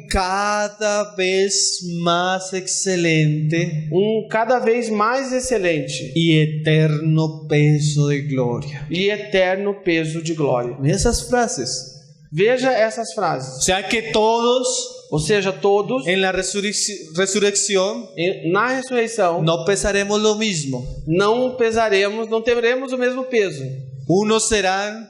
cada vez más excelente cada vez mais excelente y eterno peso de gloria. e eterno peso de glória. Esas frases. Veja essas frases. O sea que todos Ou seja, todos en la resurrección na ressurreição no pesaremos lo mismo. não pesaremos, não teremos o mesmo peso. Unos serán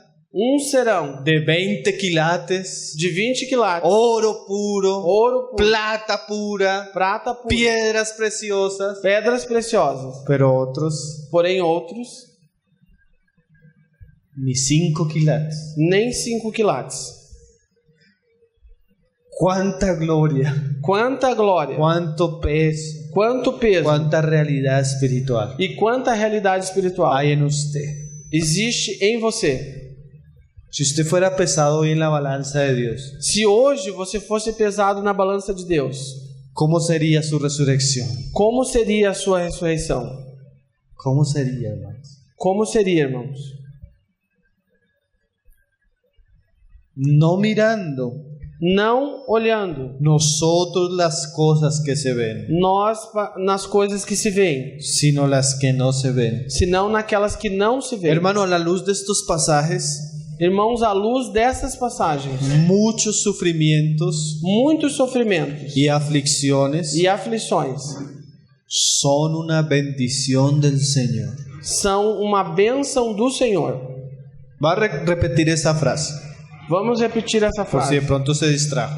Serão de 20 quilates, de 20 quilates, oro puro, ouro puro, plata pura, prata pura, piedras preciosas, pedras preciosas. pero otros Porém, outros ni 5 quilates. nem 5 quilates. Cuánta gloria, Quanta glória, cuánto peso, quanto peso cuánta realidad espiritual e quanta realidade espiritual hay en usted. existe em você. Si usted fuera pesado hoy en la balanza de Dios, Se hoje você fosse pesado na balança de Deus, ¿cómo sería su resurrección? como seria a sua ressurreição? ¿Cómo sería, hermanos? Como seria, irmãos? No mirando Não olhando nosotros las cosas que se ven, nas coisas que se veem, sino las que no se ven. senão naquelas que não se veem. Hermano, a la luz de estos pasajes, Irmãos, à luz dessas passagens, muchos sufrimientos muitos sofrimentos y aflicciones e aflições son una bendición del Señor. são uma bênção do Senhor. Va a repetir esa frase, Vamos repetir essa por si de frase. pronto se distrajo.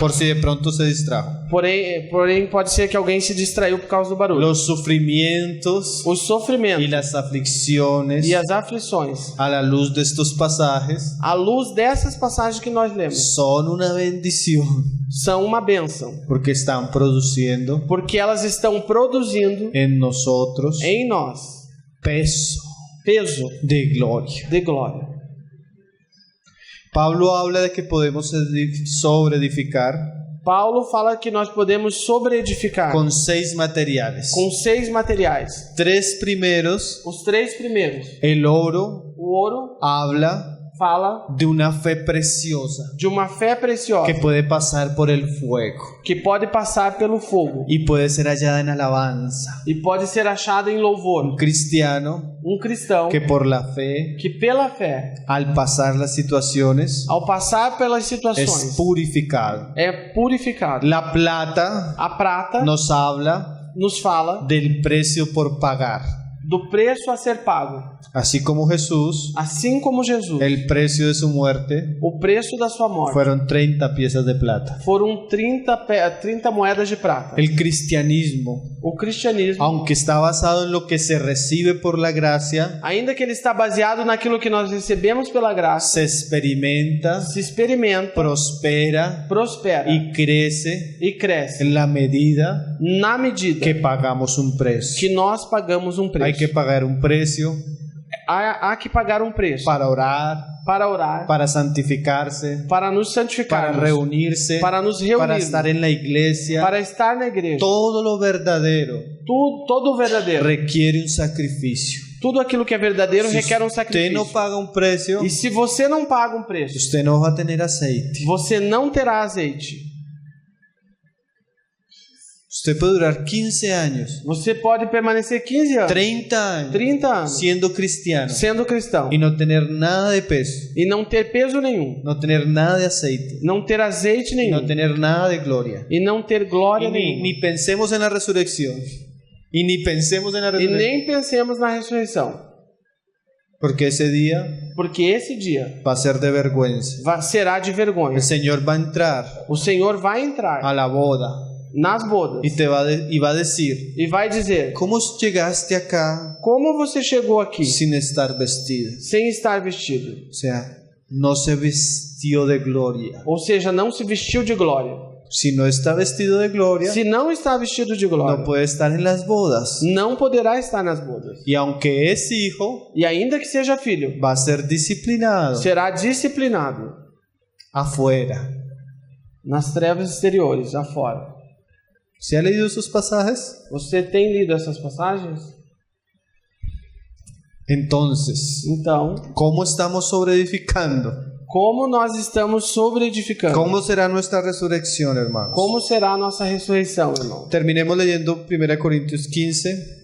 Por si de pronto se distrajo. Porém, pode ser que alguém se distraiu por causa do barulho. Los sufrimientos Os sofrimentos y las aflicciones e as aflições, a la luz de estos pasajes à luz dessas passagens que nós lemos, son una bendición são uma bênção, porque están produciendo porque elas estão produzindo en nosotros em nós peso peso de gloria. de glória. Pablo habla de que podemos sobreedificar Paulo fala que nós podemos sobreedificar con 6 materiales. com 6 materiais. 3 primeros, Os 3 primeiros, el oro o ouro habla fala de una fe preciosa de uma fé preciosa que puede pasar por el fuego que pode passar pelo fogo y puede ser hallada en alabanza. e pode ser achada em louvor. Un cristiano Cristão que por la fe, que pela fé, al pasar las situaciones, ao passar pelas es situações, purificado. é purificado. La plata A prata nos habla nos fala del precio por pagar. do preço a ser pago. Así como Jesús, Assim como Jesus, el precio de su muerte o preço da sua morte fueron 30 piezas de plata. foram 30 moedas de prata. El cristianismo, O cristianismo, aunque está basado en lo que se recibe por la gracia, ainda que ele está baseado naquilo que nós recebemos pela graça, se experimenta, se experimenta, prospera prospera y crece e cresce en la medida na medida que pagamos un precio. que nós pagamos um Hay preço. que pagar un precio Há que pagar um preço para orar, para orar, para santificarse, para nos para santificarmos, reunirse, para nos para reunirmos, estar en la iglesia. para estar na igreja. Todo lo verdadero Todo verdadeiro, requiere un sacrificio. tudo aquilo que é verdadeiro Si requer um usted sacrifício. no paga un precio, E se você não paga um preço, usted no va a tener aceite. você não terá azeite. Usted puede durar 15 años, Você pode permanecer 15 anos, 30 años 30 anos, siendo cristiano sendo cristão y no tener nada de peso, e não ter peso nenhum, no tener nada de aceite, não ter azeite nenhum no tener nada de gloria. e não ter glória Y nenhuma. ni pensemos en la resurrección. Y ni pensemos en la E resurrección. nem pensemos na ressurreição, Porque ese día porque esse dia va a ser de vergüenza. será de vergonha. El Señor va a entrar O Senhor vai entrar a la boda nas bodas y va a decir: e vai dizer: ¿cómo llegaste acá como você chegou aqui sin estar vestido? sem estar vestido? O sea, no se vistió de gloria. Ou seja, não se vestiu de glória. Si no está vestido de gloria, Se não está vestido de glória, no puede estar en las bodas. não poderá estar nas bodas. Y aunque es hijo, E ainda que seja filho, va a ser disciplinado será disciplinado afuera. nas trevas exteriores, afora. ¿Se ha leído esos pasajes? Você tem lido essas passagens? Entonces, Então, ¿cómo estamos sobreedificando? como nós estamos sobreedificando? ¿Cómo será nuestra resurrección, hermanos? Como será a nossa ressurreição, irmão? Terminemos leyendo 1 Corintios 15,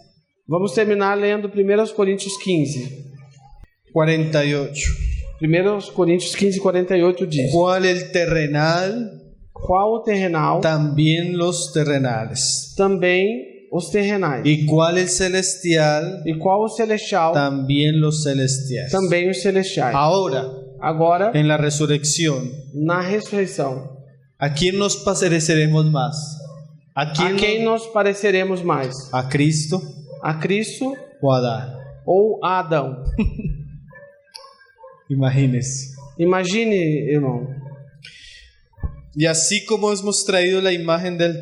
Vamos terminar lendo 1 Coríntios 15. 48. 1 Coríntios 15, 48 diz: ¿Cuál el terrenal? qual o terrenal, También los terrenales. também os terrenais. ¿Y cuál el celestial? E qual o celestial, También los celestiales. também os celestiais. Ahora, Agora, en la resurrección, na ressurreição, ¿a quién nos pareceremos más? ¿A quién? a quem nós pareceremos mais? ¿A Cristo A Cristo o a Adán? ou a Adão? Imagínense. Imagine, irmão. Y así como hemos traído la imagen del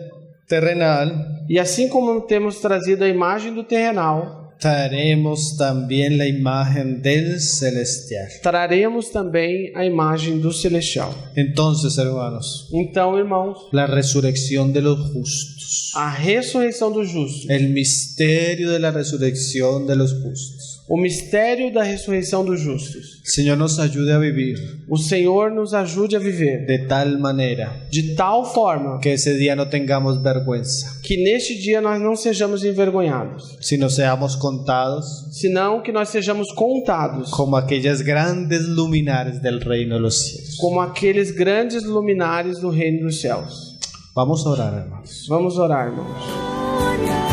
terrenal, E assim como temos trazido a imagem do terrenal, traeremos también la imagen del celestial. traremos também a imagem do celestial. Entonces, hermanos, Então, irmãos, la resurrección de los justos, a ressurreição dos justos, el misterio de la resurrección de los justos. o mistério da ressurreição dos justos. El Señor nos ayude a vivir O Senhor nos ajude a viver de tal manera de tal forma que ese día no tengamos vergüenza, que neste dia nós não sejamos envergonhados, sino seamos contados senão que nós sejamos contados como aquellas grandes luminares del reino de los cielos. como aqueles grandes luminares do reino dos céus. Vamos a orar, hermanos. Vamos orar, irmãos. glória